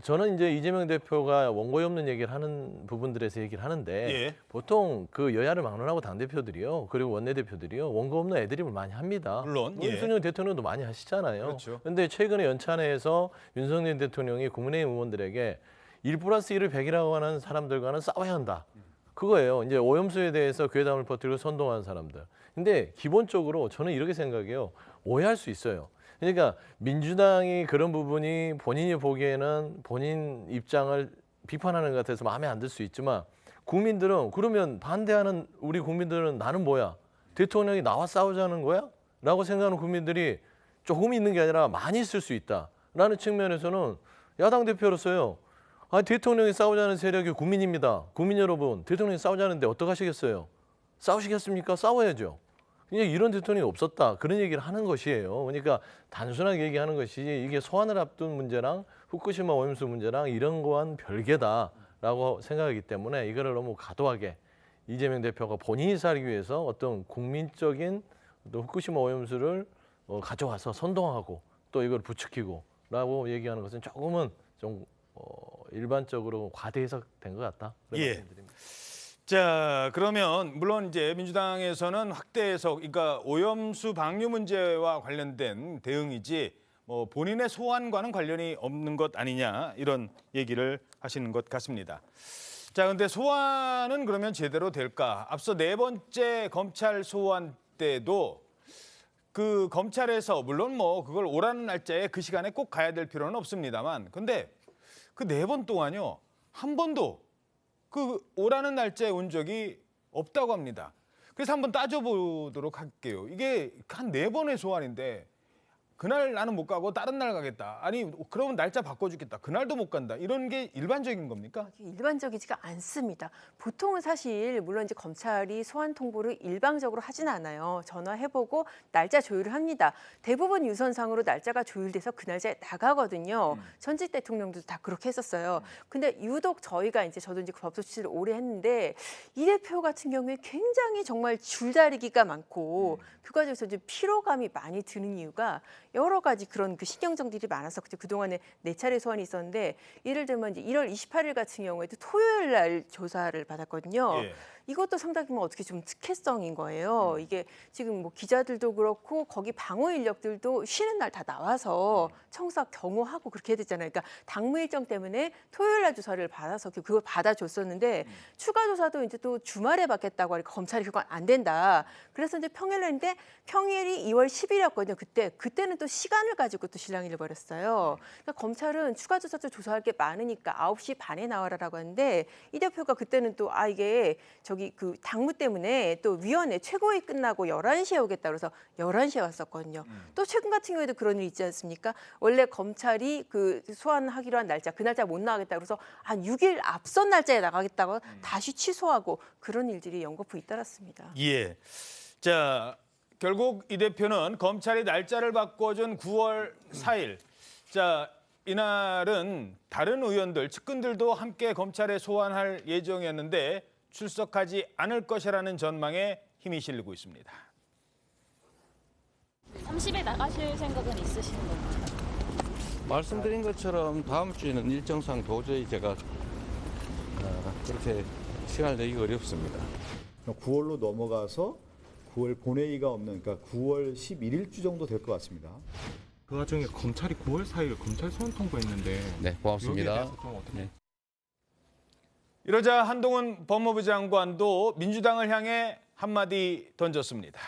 Speaker 17: 저는 이제 이재명 대표가 원고에 없는 얘기를 하는 부분들에서 얘기를 하는데
Speaker 1: 예.
Speaker 17: 보통 그 여야를 막론하고 당대표들이요. 그리고 원내대표들이요. 원고 없는 애드립을 많이 합니다.
Speaker 1: 물론. 예.
Speaker 17: 윤석열 대통령도 많이 하시잖아요.
Speaker 1: 그렇죠.
Speaker 17: 그런데 최근에 연찬회에서 윤석열 대통령이 국민의힘 의원들에게 1+1을 100이라고 하는 사람들과는 싸워야 한다. 그거예요. 이제 오염수에 대해서 괴담을 퍼뜨리고 선동하는 사람들. 근데 기본적으로 저는 이렇게 생각해요. 오해할 수 있어요. 그러니까 민주당이 그런 부분이 본인이 보기에는 본인 입장을 비판하는 것 같아서 마음에 안 들 수 있지만 국민들은 그러면 반대하는 우리 국민들은 나는 뭐야? 대통령이 나와 싸우자는 거야? 라고 생각하는 국민들이 조금 있는 게 아니라 많이 있을 수 있다라는 측면에서는 야당 대표로서요. 대통령이 싸우자는 세력이 국민입니다. 국민 여러분, 대통령이 싸우자는데 어떡하시겠어요? 싸우시겠습니까? 싸워야죠. 그냥 이런 대통령이 없었다. 그런 얘기를 하는 것이에요. 그러니까 단순하게 얘기하는 것이 이게 소환을 앞둔 문제랑 후쿠시마 오염수 문제랑 이런 거와는 별개다라고 생각하기 때문에 이거를 너무 과도하게 이재명 대표가 본인이 살기 위해서 어떤 국민적인 후쿠시마 오염수를 가져와서 선동하고 또 이걸 부추기고라고 얘기하는 것은 조금은 좀 일반적으로 과대 해석된 것 같다. 그런
Speaker 1: 예.
Speaker 17: 말씀드립니다.
Speaker 1: 자, 그러면 물론 이제 민주당에서는 확대 해석, 그러니까 오염수 방류 문제와 관련된 대응이지 뭐 본인의 소환과는 관련이 없는 것 아니냐 이런 얘기를 하시는 것 같습니다. 자, 근데 소환은 그러면 제대로 될까? 앞서 4번째 검찰 소환 때도 그 검찰에서 물론 뭐 그걸 오라는 날짜에 그 시간에 꼭 가야 될 필요는 없습니다만, 근데 그 4번 동안요 한 번도 그 오라는 날짜에 온 적이 없다고 합니다. 그래서 한번 따져보도록 할게요. 이게 한 4번의 소환인데 그날 나는 못 가고 다른 날 가겠다. 아니 그러면 날짜 바꿔주겠다. 그날도 못 간다. 이런 게 일반적인 겁니까?
Speaker 14: 일반적이지가 않습니다. 보통은 사실 물론 이제 검찰이 소환 통보를 일방적으로 하진 않아요. 전화해보고 날짜 조율을 합니다. 대부분 유선상으로 날짜가 조율돼서 그 날짜에 나가거든요. 전직 대통령도 다 그렇게 했었어요. 근데 유독 저희가 이제 저도 이제 법조 취재를 오래 했는데 이 대표 같은 경우에 굉장히 정말 줄다리기가 많고 그 과정에서 좀 피로감이 많이 드는 이유가 여러 가지 그런 그 신경정들이 많아서 그동안에 4차례 소환이 있었는데 예를 들면 이제 1월 28일 같은 경우에도 토요일 날 조사를 받았거든요.
Speaker 1: 예.
Speaker 14: 이것도 상당히 어떻게 좀 특혜성인 거예요. 이게 지금 뭐 기자들도 그렇고 거기 방어 인력들도 쉬는 날 다 나와서 청사 경호하고 그렇게 해야 되잖아요. 그러니까 당무 일정 때문에 토요일 날 조사를 받아서 그걸 받아줬었는데 추가 조사도 이제 또 주말에 받겠다고 하니까 검찰이 그건 안 된다. 그래서 이제 평일로 했는데 평일이 2월 10일이었거든요. 그때는 또 시간을 가지고 또 실랑이를 벌였어요. 그러니까 검찰은 추가 조사도 조사할 게 많으니까 9시 반에 나와라라고 하는데 이 대표가 그때는 또 이게 저기 그 당무 때문에 또 위원회 최고위 끝나고 11시에 오겠다 그래서 11시에 왔었거든요. 또 최근 같은 경우에도 그런 일 있지 않습니까? 원래 검찰이 그 소환하기로 한 날짜, 그 날짜 못 나가겠다 그래서 한 6일 앞선 날짜에 나가겠다고 다시 취소하고 그런 일들이 연거푸 잇따랐습니다.
Speaker 1: 예. 자, 결국 이 대표는 검찰이 날짜를 바꿔준 9월 4일. 자, 이날은 다른 의원들, 측근들도 함께 검찰에 소환할 예정이었는데 출석하지 않을 것이라는 전망에 힘이 실리고 있습니다.
Speaker 3: 30일 나가실 생각은 있으신 건가요?
Speaker 7: 말씀드린 것처럼 다음 주에는 일정상 도저히 제가 그렇게 시간을 내기가 어렵습니다.
Speaker 22: 9월로 넘어가서 9월 본회의가 없는 그러니까 9월 11일주 정도 될 것 같습니다.
Speaker 21: 그 와중에 검찰이 9월 4일 검찰 소환 통보했는데
Speaker 7: 네, 고맙습니다.
Speaker 21: 여기에 대해서 좀 어떻게...
Speaker 1: 이러자 한동훈 법무부 장관도 민주당을 향해 한마디 던졌습니다.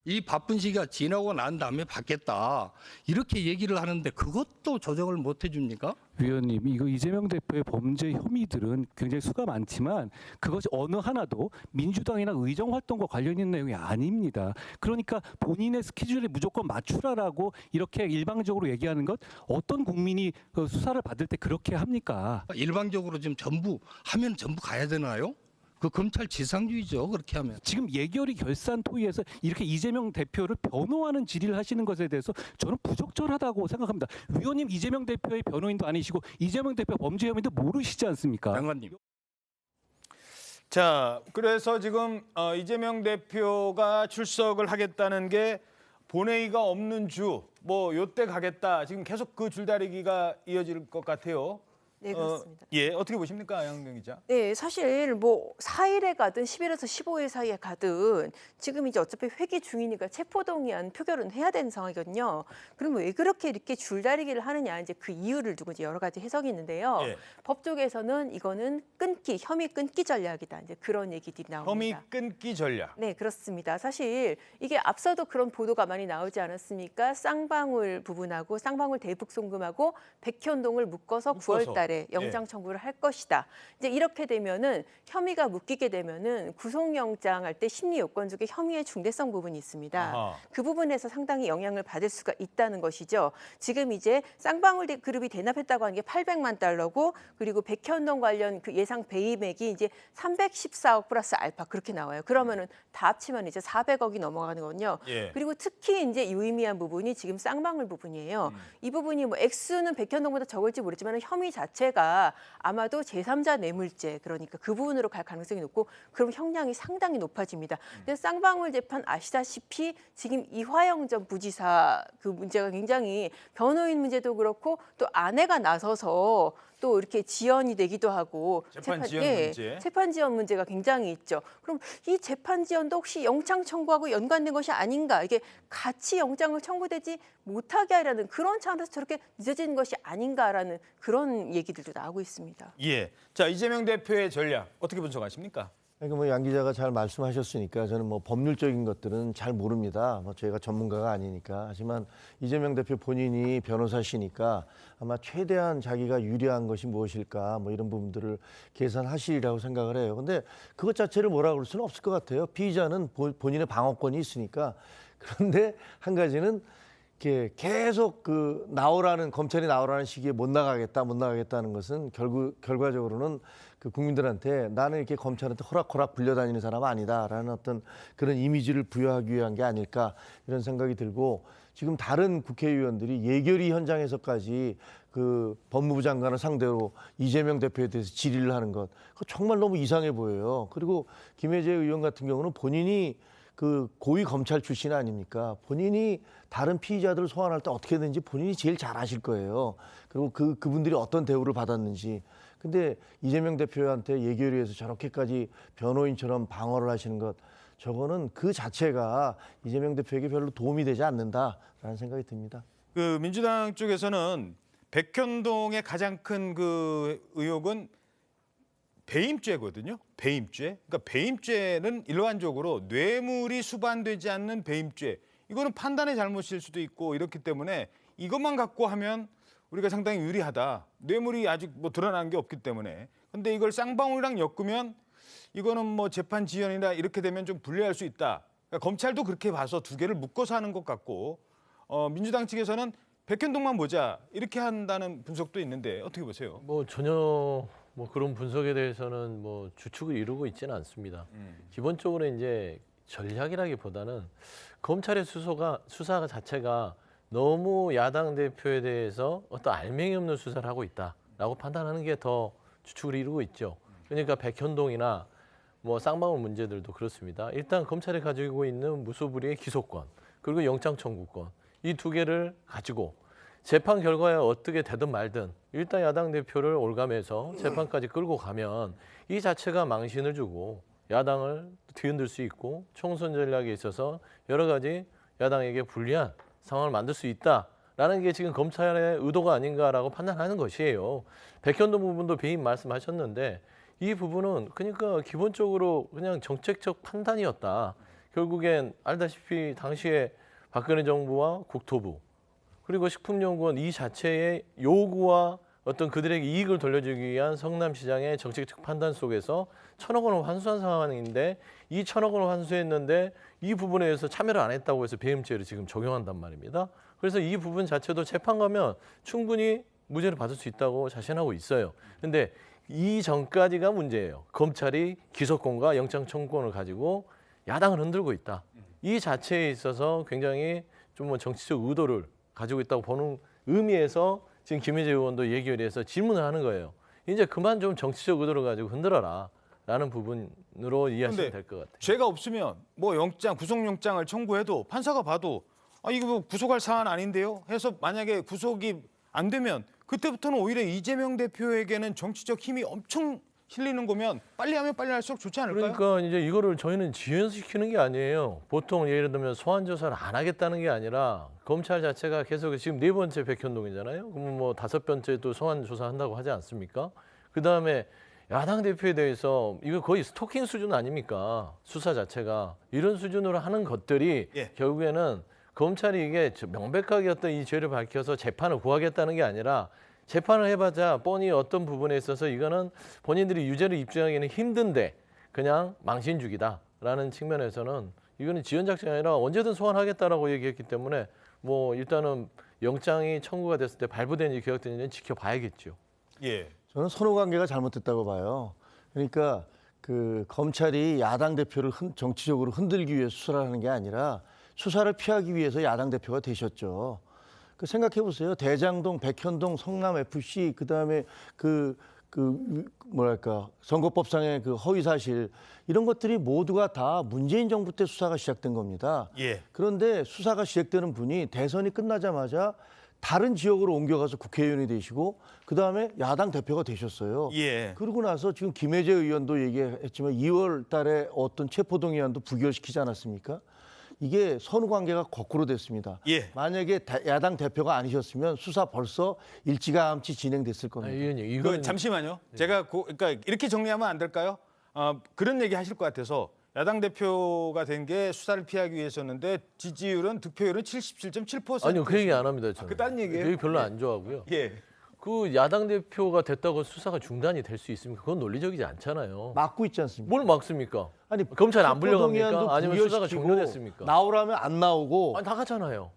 Speaker 23: 이 바쁜 시기가 지나고 난 다음에 받겠다 이렇게 얘기를 하는데 그것도 조정을 못 해줍니까?
Speaker 10: 위원님, 이거 이재명 대표의 범죄 혐의들은 굉장히 수가 많지만 그것이 어느 하나도 민주당이나 의정 활동과 관련 있는 내용이 아닙니다. 그러니까 본인의 스케줄에 무조건 맞추라라고 이렇게 일방적으로 얘기하는 것 어떤 국민이 그 수사를 받을 때 그렇게 합니까?
Speaker 23: 일방적으로 지금 전부 하면 전부 가야 되나요? 그 검찰 지상주의죠. 그렇게 하면.
Speaker 10: 지금 예결위 결산 토의에서 이렇게 이재명 대표를 변호하는 질의를 하시는 것에 대해서 저는 부적절하다고 생각합니다. 위원님 이재명 대표의 변호인도 아니시고 이재명 대표 범죄 혐의도 모르시지 않습니까?
Speaker 23: 장관님.
Speaker 1: 자, 그래서 지금 이재명 대표가 출석을 하겠다는 게 본회의가 없는 주, 뭐 요때 가겠다. 지금 계속 그 줄다리기가 이어질 것 같아요.
Speaker 14: 네, 그렇습니다.
Speaker 1: 예, 어떻게 보십니까, 양경 기자?
Speaker 14: 네, 사실 뭐 4일에 가든 10일에서 15일 사이에 가든 지금 이제 어차피 회기 중이니까 체포동의안 표결은 해야 되는 상황이거든요. 그럼 왜 그렇게 이렇게 줄다리기를 하느냐 이제 그 이유를 두고 이제 여러 가지 해석이 있는데요.
Speaker 1: 예.
Speaker 14: 법조계에서는 이거는 혐의 끊기 전략이다. 이제 그런 얘기들이 나옵니다.
Speaker 1: 혐의 끊기 전략.
Speaker 14: 네, 그렇습니다. 사실 이게 앞서도 그런 보도가 많이 나오지 않았습니까? 쌍방울 부분하고 쌍방울 대북 송금하고 백현동을 묶어서 9월 달에 영장 청구를 할 것이다. 이제 이렇게 되면은 혐의가 묶이게 되면은 구속영장 할 때 심리 요건 중에 혐의의 중대성 부분이 있습니다.
Speaker 1: 아하.
Speaker 14: 그 부분에서 상당히 영향을 받을 수가 있다는 것이죠. 지금 이제 쌍방울 그룹이 대납했다고 하는 게 800만 달러고 그리고 백현동 관련 그 예상 배임액이 이제 314억 플러스 알파 그렇게 나와요. 그러면은 다 합치면 이제 400억이 넘어가는 거거든요.
Speaker 1: 예.
Speaker 14: 그리고 특히 이제 유의미한 부분이 지금 쌍방울 부분이에요. 이 부분이 뭐 액수는 백현동보다 적을지 모르지만 혐의 자체가 아마도 제3자 뇌물죄 그러니까 그 부분으로 갈 가능성이 높고 그럼 형량이 상당히 높아집니다. 근데 쌍방울 재판 아시다시피 지금 이화영 전 부지사 그 문제가 굉장히 변호인 문제도 그렇고 또 아내가 나서서 또 이렇게 지연이 되기도 하고
Speaker 1: 재판 지연 문제.
Speaker 14: 재판 지연 문제가 굉장히 있죠. 그럼 이 재판 지연도 혹시 영장 청구하고 연관된 것이 아닌가? 이게 같이 영장을 청구되지 못하게 하려는 그런 차원에서 저렇게 늦어지는 것이 아닌가라는 그런 얘기들도 나오고 있습니다.
Speaker 1: 예. 자, 이재명 대표의 전략 어떻게 분석하십니까?
Speaker 16: 그러니까 뭐 양 기자가 잘 말씀하셨으니까 저는 뭐 법률적인 것들은 잘 모릅니다. 뭐 저희가 전문가가 아니니까. 하지만 이재명 대표 본인이 변호사시니까 아마 최대한 자기가 유리한 것이 무엇일까 뭐 이런 부분들을 계산하시리라고 생각을 해요. 근데 그것 자체를 뭐라 그럴 수는 없을 것 같아요. 피의자는 본인의 방어권이 있으니까 그런데 한 가지는 이렇게 계속 그 검찰이 나오라는 시기에 못 나가겠다는 것은 결과적으로는 그 국민들한테 나는 이렇게 검찰한테 호락호락 불려다니는 사람 아니다라는 어떤 그런 이미지를 부여하기 위한 게 아닐까 이런 생각이 들고, 지금 다른 국회의원들이 예결위 현장에서까지 그 법무부 장관을 상대로 이재명 대표에 대해서 질의를 하는 것, 그거 정말 너무 이상해 보여요. 그리고 김혜재 의원 같은 경우는 본인이 그 고위 검찰 출신 아닙니까? 본인이 다른 피의자들을 소환할 때 어떻게 되는지 본인이 제일 잘 아실 거예요. 그리고 그분들이 어떤 대우를 받았는지. 근데 이재명 대표한테 예결위에서 저렇게까지 변호인처럼 방어를 하시는 것, 저거는 그 자체가 이재명 대표에게 별로 도움이 되지 않는다라는 생각이 듭니다.
Speaker 1: 그 민주당 쪽에서는 백현동의 가장 큰 그 의혹은 배임죄거든요. 배임죄. 그러니까 배임죄는 일반적으로 뇌물이 수반되지 않는 배임죄. 이거는 판단의 잘못일 수도 있고 이렇기 때문에 이것만 갖고 하면 우리가 상당히 유리하다. 뇌물이 아직 뭐 드러난 게 없기 때문에. 근데 이걸 쌍방울이랑 엮으면 이거는 뭐 재판 지연이나 이렇게 되면 좀 불리할 수 있다. 그러니까 검찰도 그렇게 봐서 두 개를 묶어서 하는 것 같고, 민주당 측에서는 백현동만 보자 이렇게 한다는 분석도 있는데 어떻게 보세요?
Speaker 17: 뭐 전혀 뭐 그런 분석에 대해서는 뭐 주축을 이루고 있지는 않습니다. 기본적으로 이제 전략이라기보다는 검찰의 수사 자체가 너무 야당 대표에 대해서 어떤 알맹이 없는 수사를 하고 있다라고 판단하는 게 더 주축을 이루고 있죠. 그러니까 백현동이나 뭐 쌍방울 문제들도 그렇습니다. 일단 검찰이 가지고 있는 무소불위의 기소권 그리고 영장 청구권, 이 두 개를 가지고 재판 결과에 어떻게 되든 말든 일단 야당 대표를 올감해서 재판까지 끌고 가면 이 자체가 망신을 주고 야당을 뒤흔들 수 있고 총선 전략에 있어서 여러 가지 야당에게 불리한 상황을 만들 수 있다라는 게 지금 검찰의 의도가 아닌가라고 판단하는 것이에요. 백현동 부분도 배임 말씀하셨는데 이 부분은 그러니까 기본적으로 그냥 정책적 판단이었다. 결국엔 알다시피 당시에 박근혜 정부와 국토부 그리고 식품연구원 이 자체의 요구와 어떤 그들에게 이익을 돌려주기 위한 성남시장의 정책적 판단 속에서 1,000억 원을 환수한 상황인데 이 1,000억 원을 환수했는데 이 부분에 대해서 참여를 안 했다고 해서 배임죄를 지금 적용한단 말입니다. 그래서 이 부분 자체도 재판 가면 충분히 무죄를 받을 수 있다고 자신하고 있어요. 근데 이 전까지가 문제예요. 검찰이 기소권과 영장 청구권을 가지고 야당을 흔들고 있다. 이 자체에 있어서 굉장히 좀 뭐 정치적 의도를 가지고 있다고 보는 의미에서 지금 김혜재 의원도 예결위에서 질문을 하는 거예요. 이제 그만 좀 정치적 의도를 가지고 흔들어라 라는 부분으로 이해하시면 될 것 같아요.
Speaker 1: 죄가 없으면 뭐 구속영장을 청구해도 판사가 봐도 이거 뭐 구속할 사안 아닌데요? 해서 만약에 구속이 안 되면 그때부터는 오히려 이재명 대표에게는 정치적 힘이 엄청 실리는 거면 빨리 하면 빨리 할수록 좋지 않을까요?
Speaker 17: 그러니까 이제 이거를 저희는 지연시키는 게 아니에요. 보통 예를 들면 소환 조사를 안 하겠다는 게 아니라 검찰 자체가 계속 지금 4번째 백현동이잖아요. 그러면 뭐 5번째 또 소환 조사한다고 하지 않습니까? 그다음에 야당 대표에 대해서 이거 거의 스토킹 수준 아닙니까? 수사 자체가 이런 수준으로 하는 것들이 결국에는 검찰이 이게 명백하게 어떤 이 죄를 밝혀서 재판을 구하겠다는 게 아니라 재판을 해봤자 뻔히 어떤 부분에 있어서 이거는 본인들이 유죄를 입증하기는 힘든데 그냥 망신주기다라는 측면에서는 이거는 지연 작전이 아니라 언제든 소환하겠다라고 얘기했기 때문에 뭐 일단은 영장이 청구가 됐을 때 발부되는지 기각되는지는 지켜봐야겠죠.
Speaker 1: 예.
Speaker 16: 저는 선후 관계가 잘못됐다고 봐요. 그러니까 그 검찰이 야당 대표를 정치적으로 흔들기 위해 수사를 하는 게 아니라 수사를 피하기 위해서 야당 대표가 되셨죠. 그 생각해 보세요. 대장동, 백현동, 성남 FC, 그다음에 뭐랄까 선거법상의 그 허위 사실 이런 것들이 모두가 다 문재인 정부 때 수사가 시작된 겁니다.
Speaker 1: 예.
Speaker 16: 그런데 수사가 시작되는 분이 대선이 끝나자마자 다른 지역으로 옮겨가서 국회의원이 되시고 그다음에 야당 대표가 되셨어요.
Speaker 1: 예.
Speaker 16: 그러고 나서 지금 김혜재 의원도 얘기했지만 2월 달에 어떤 체포동의안도 부결시키지 않았습니까? 이게 선후 관계가 거꾸로 됐습니다.
Speaker 1: 예.
Speaker 16: 만약에 야당 대표가 아니셨으면 수사 벌써 일찌감치 진행됐을 겁니다.
Speaker 1: 잠시만요. 제가 그러니까 이렇게 정리하면 안 될까요? 그런 얘기 하실 것 같아서 야당 대표가 된 게 수사를 피하기 위해서였는데 득표율은 77.7%.
Speaker 17: 아니요, 그 얘기 안 합니다. 저는.
Speaker 1: 그 딴 얘기예요?
Speaker 17: 그 얘기 별로 안 좋아하고요.
Speaker 1: 예.
Speaker 17: 그 야당 대표가 됐다고 수사가 중단이 될 수 있습니까? 그건 논리적이지 않잖아요.
Speaker 16: 막고 있지 않습니까?
Speaker 17: 뭘 막습니까?
Speaker 16: 아니
Speaker 17: 검찰 안
Speaker 16: 속보동의안도
Speaker 17: 불려갑니까? 아니면 수사가
Speaker 16: 부여시키고
Speaker 17: 종료됐습니까?
Speaker 16: 나오라면 안 나오고.
Speaker 17: 아니, 나가잖아요.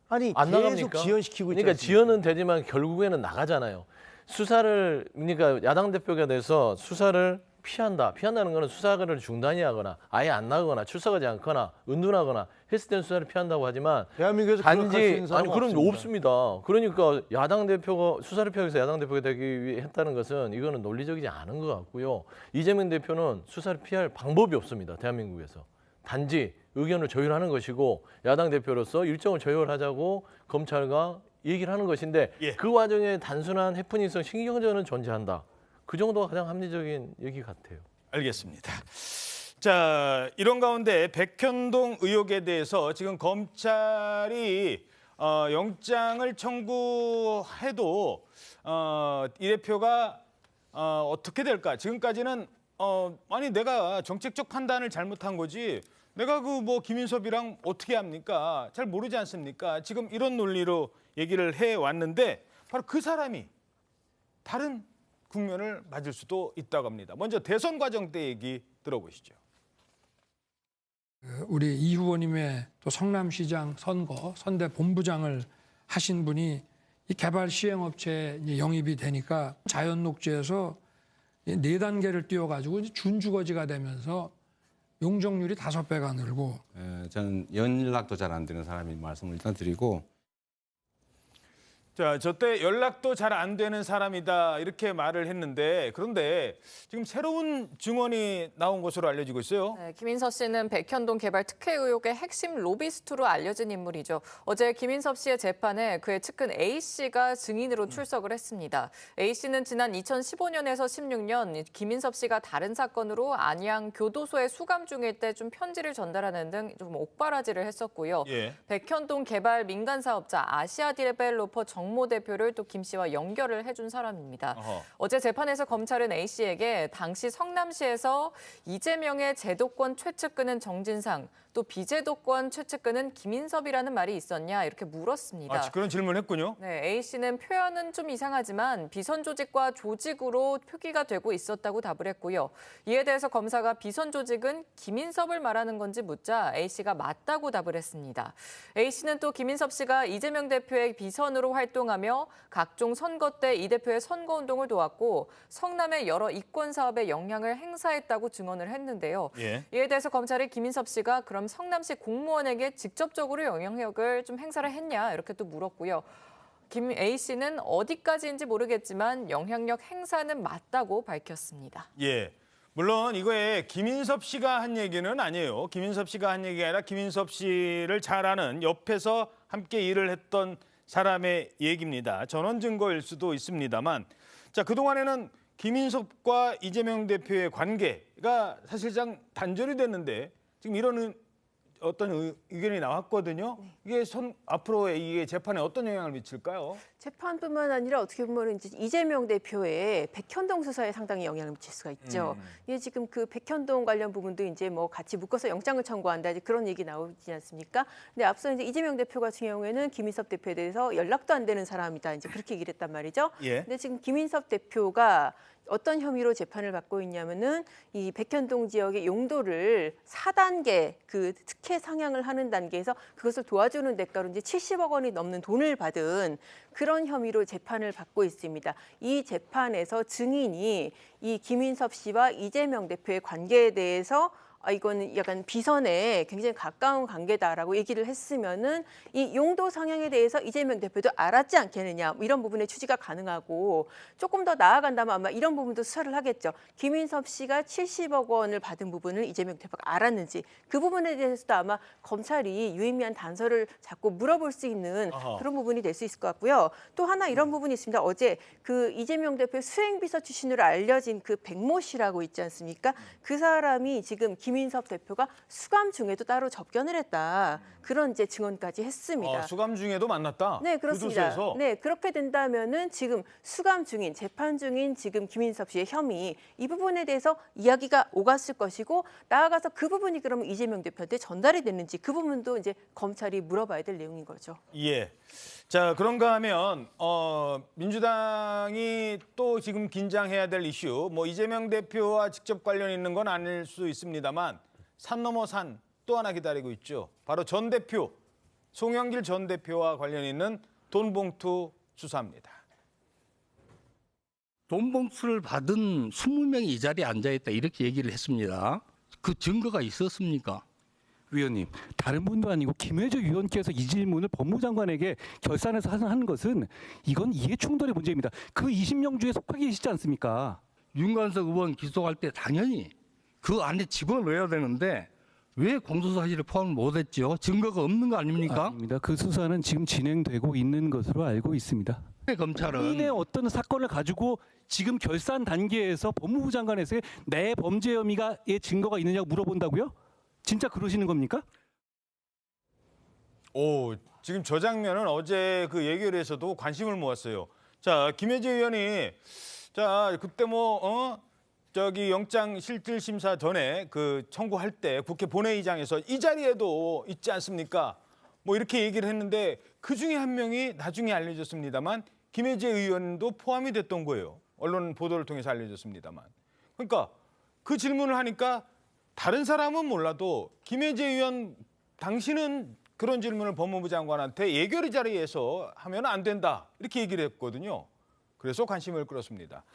Speaker 16: 아니
Speaker 17: 안
Speaker 16: 계속
Speaker 17: 나갑니까?
Speaker 16: 지연시키고 있지
Speaker 17: 그러니까
Speaker 16: 않습니까?
Speaker 17: 지연은 되지만 결국에는 나가잖아요. 수사를 그러니까 야당 대표가 돼서 수사를 피한다는 거는 수사를 중단이 하거나 아예 안 나가거나 출석하지 않거나 은둔하거나 했을 때는 수사를 피한다고 하지만
Speaker 16: 대한민국에서 그렇게 할수
Speaker 17: 단지
Speaker 16: 있는 사람은
Speaker 17: 그런 게
Speaker 16: 없습니다.
Speaker 17: 없습니다. 그러니까 야당 대표가 수사를 피하기 위해서 야당 대표가 되기 위해 했다는 것은 이거는 논리적이지 않은 것 같고요. 이재명 대표는 수사를 피할 방법이 없습니다. 대한민국에서. 단지 의견을 조율하는 것이고 야당 대표로서 일정을 조율하자고 검찰과 얘기를 하는 것인데 그 과정에 단순한 해프닝성 신경전은 존재한다. 그 정도가 가장 합리적인 얘기 같아요.
Speaker 1: 알겠습니다. 자, 이런 가운데 백현동 의혹에 대해서 지금 검찰이 영장을 청구해도 이 대표가 어떻게 될까? 지금까지는 아니 내가 정책적 판단을 잘못한 거지. 내가 그 뭐 김인섭이랑 어떻게 합니까? 잘 모르지 않습니까? 지금 이런 논리로 얘기를 해 왔는데 바로 그 사람이 다른 국면을 맞을 수도 있다고 합니다. 먼저 대선 과정 때 얘기 들어보시죠.
Speaker 4: 우리 이 후보님의 또 성남시장 선거 선대 본부장을 하신 분이 이 개발 시행업체에 영입이 되니까 자연녹지에서 4단계를 띄워가지고 준주거지가 되면서 용적률이 5배가 늘고.
Speaker 7: 저는 연락도 잘 안 되는 사람이 말씀을 일단 드리고.
Speaker 1: 자, 저 때 연락도 잘 안 되는 사람이다 이렇게 말을 했는데 그런데 지금 새로운 증언이 나온 것으로 알려지고 있어요.
Speaker 20: 네, 김인섭 씨는 백현동 개발 특혜 의혹의 핵심 로비스트로 알려진 인물이죠. 어제 김인섭 씨의 재판에 그의 측근 A 씨가 증인으로 출석을 했습니다. A 씨는 지난 2015년에서 16년 김인섭 씨가 다른 사건으로 안양 교도소에 수감 중일 때 좀 편지를 전달하는 등 좀 옥바라지를 했었고요. 백현동 개발 민간 사업자 아시아 디벨로퍼 정모 대표를 또 김 씨와 연결을 해준 사람입니다. 어제 재판에서 검찰은 A 씨에게 당시 성남시에서 이재명의 제도권 최측근은 정진상, 또 비제도권 최측근은 김인섭이라는 말이 있었냐 이렇게 물었습니다.
Speaker 1: 그런 질문을 했군요.
Speaker 20: 네, A 씨는 표현은 좀 이상하지만 비선 조직과 조직으로 표기가 되고 있었다고 답을 했고요. 이에 대해서 검사가 비선 조직은 김인섭을 말하는 건지 묻자 A 씨가 맞다고 답을 했습니다. A 씨는 또 김인섭 씨가 이재명 대표의 비선으로 활동하며 각종 선거 때 이 대표의 선거운동을 도왔고 성남의 여러 이권 사업에 영향을 행사했다고 증언을 했는데요. 이에 대해서 검찰이 김인섭 씨가 그럼 성남시 공무원에게 직접적으로 영향력을 좀 행사를 했냐 이렇게 또 물었고요. 김 A 씨는 어디까지인지 모르겠지만 영향력 행사는 맞다고 밝혔습니다.
Speaker 1: 물론 이거에 김인섭 씨가 한 얘기는 아니에요. 김인섭 씨가 한 얘기가 아니라 김인섭 씨를 잘 아는 옆에서 함께 일을 했던 사람의 얘기입니다. 전원 증거일 수도 있습니다만 자, 그동안에는 김인섭과 이재명 대표의 관계가 사실상 단절이 됐는데 지금 이런 어떤 의견이 나왔거든요. 이게 앞으로 이게 재판에 어떤 영향을 미칠까요?
Speaker 14: 재판뿐만 아니라 어떻게 보면 이제 이재명 대표의 백현동 수사에 상당히 영향을 미칠 수가 있죠. 이게 지금 그 백현동 관련 부분도 이제 뭐 같이 묶어서 영장을 청구한다 이제 그런 얘기 나오지 않습니까? 근데 앞서 이제 이재명 대표 같은 경우에는 김인섭 대표에 대해서 연락도 안 되는 사람이다 이제 그렇게 얘기를 했단 말이죠. 근데 지금 김인섭 대표가 어떤 혐의로 재판을 받고 있냐면은 이 백현동 지역의 용도를 4단계 그 특혜 상향을 하는 단계에서 그것을 도와주는 대가로 이제 70억 원이 넘는 돈을 받은 그런 혐의로 재판을 받고 있습니다. 이 재판에서 증인이 이 김인섭 씨와 이재명 대표의 관계에 대해서 이거는 약간 비선에 굉장히 가까운 관계다라고 얘기를 했으면은 이 용도 상향에 대해서 이재명 대표도 알았지 않겠느냐 뭐 이런 부분의 추지가 가능하고 조금 더 나아간다면 아마 이런 부분도 수사를 하겠죠. 김인섭 씨가 70억 원을 받은 부분을 이재명 대표가 알았는지 그 부분에 대해서도 아마 검찰이 유의미한 단서를 자꾸 물어볼 수 있는 그런 부분이 될 수 있을 것 같고요. 또 하나 이런 부분이 있습니다. 어제 그 이재명 대표 수행비서 출신으로 알려진 그 백모 씨라고 있지 않습니까? 그 사람이 지금 김 김인섭 대표가 수감 중에도 따로 접견을 했다. 그런 이제 증언까지 했습니다.
Speaker 1: 수감 중에도 만났다.
Speaker 14: 네, 그렇습니다.
Speaker 1: 교도소에서.
Speaker 14: 네, 그렇게 된다면은 지금 수감 중인, 재판 중인 지금 김인섭 씨의 혐의 이 부분에 대해서 이야기가 오갔을 것이고 나아가서 그 부분이 그러면 이재명 대표한테 전달이 됐는지 그 부분도 이제 검찰이 물어봐야 될 내용인 거죠.
Speaker 1: 예. 자, 그런가 하면 민주당이 또 지금 긴장해야 될 이슈, 뭐 이재명 대표와 직접 관련 있는 건 아닐 수 있습니다만 산 넘어 산 또 하나 기다리고 있죠. 바로 전 대표, 송영길 전 대표와 관련 있는 돈봉투 수사입니다.
Speaker 23: 돈 봉투를 받은 20명이 이 자리에 앉아있다 이렇게 얘기를 했습니다. 그 증거가 있었습니까?
Speaker 10: 위원님, 다른 분도 아니고 김혜주 위원께서 이 질문을 법무장관에게 결산해서 하는 것은 이건 이해 충돌의 문제입니다. 그 20명 중에 속하게 계시지 않습니까?
Speaker 23: 윤관석 의원 기소할 때 당연히 그 안에 집어넣어야 되는데 왜 공소사 사실을 포함을 못했죠? 증거가 없는 거 아닙니까?
Speaker 10: 아닙니다. 그 수사는 지금 진행되고 있는 것으로 알고 있습니다.
Speaker 23: 검찰은
Speaker 10: 본인의 어떤 사건을 가지고 지금 결산 단계에서 법무부 장관에서 내 범죄 혐의가의 증거가 있느냐고 물어본다고요? 진짜 그러시는 겁니까?
Speaker 1: 지금 저 장면은 어제 그 예결에서도 관심을 모았어요. 자, 김혜재 의원이 자, 그때 저기 영장 실질 심사 전에 그 청구할 때 국회 본회의장에서 이 자리에도 있지 않습니까? 뭐 이렇게 얘기를 했는데 그 중에 한 명이 나중에 알려졌습니다만 김혜재 의원도 포함이 됐던 거예요. 언론 보도를 통해서 알려졌습니다만. 그러니까 그 질문을 하니까 다른 사람은 몰라도 김혜재 의원 당신은 그런 질문을 법무부 장관한테 예결위 자리에서 하면 안 된다 이렇게 얘기를 했거든요. 그래서 관심을 끌었습니다.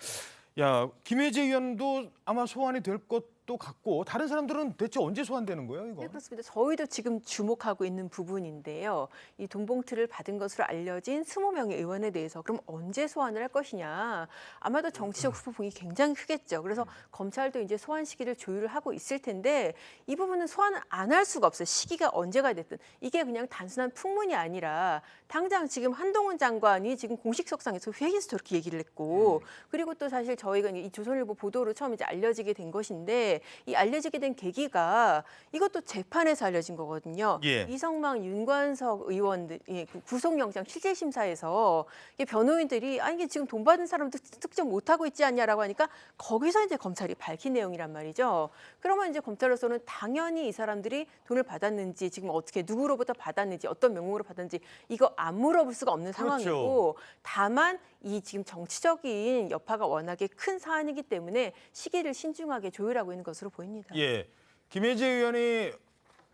Speaker 1: 김혜재 의원도 아마 소환이 될 것도 같고 다른 사람들은 대체 언제 소환되는 거예요, 이거?
Speaker 14: 네, 그렇습니다. 저희도 지금 주목하고 있는 부분인데요. 이 돈봉투를 받은 것으로 알려진 20명의 의원에 대해서 그럼 언제 소환을 할 것이냐. 아마도 정치적 후폭풍이 굉장히 크겠죠. 그래서 검찰도 이제 소환 시기를 조율을 하고 있을 텐데 이 부분은 소환을 안 할 수가 없어요. 시기가 언제가 됐든. 이게 그냥 단순한 풍문이 아니라 당장 지금 한동훈 장관이 지금 공식석상에서 회의에서 저렇게 얘기를 했고 그리고 또 사실 저희가 이 조선일보 보도로 처음 이제 알려지게 된 것인데 이 알려지게 된 계기가 이것도 재판에서 알려진 거거든요.
Speaker 1: 예.
Speaker 14: 이성만, 윤관석 의원들 그 구속영장 실질심사에서 변호인들이 이게 지금 돈 받은 사람도 특정 못하고 있지 않냐라고 하니까 거기서 이제 검찰이 밝힌 내용이란 말이죠. 그러면 이제 검찰로서는 당연히 이 사람들이 돈을 받았는지 지금 어떻게 누구로부터 받았는지 어떤 명목으로 받았는지 이거 안 물어볼 수가 없는 상황이고 다만 이 지금 정치적인 여파가 워낙에 큰 사안이기 때문에 시기를 신중하게 조율하고 있는 것으로 보입니다.
Speaker 1: 예, 김혜재 의원이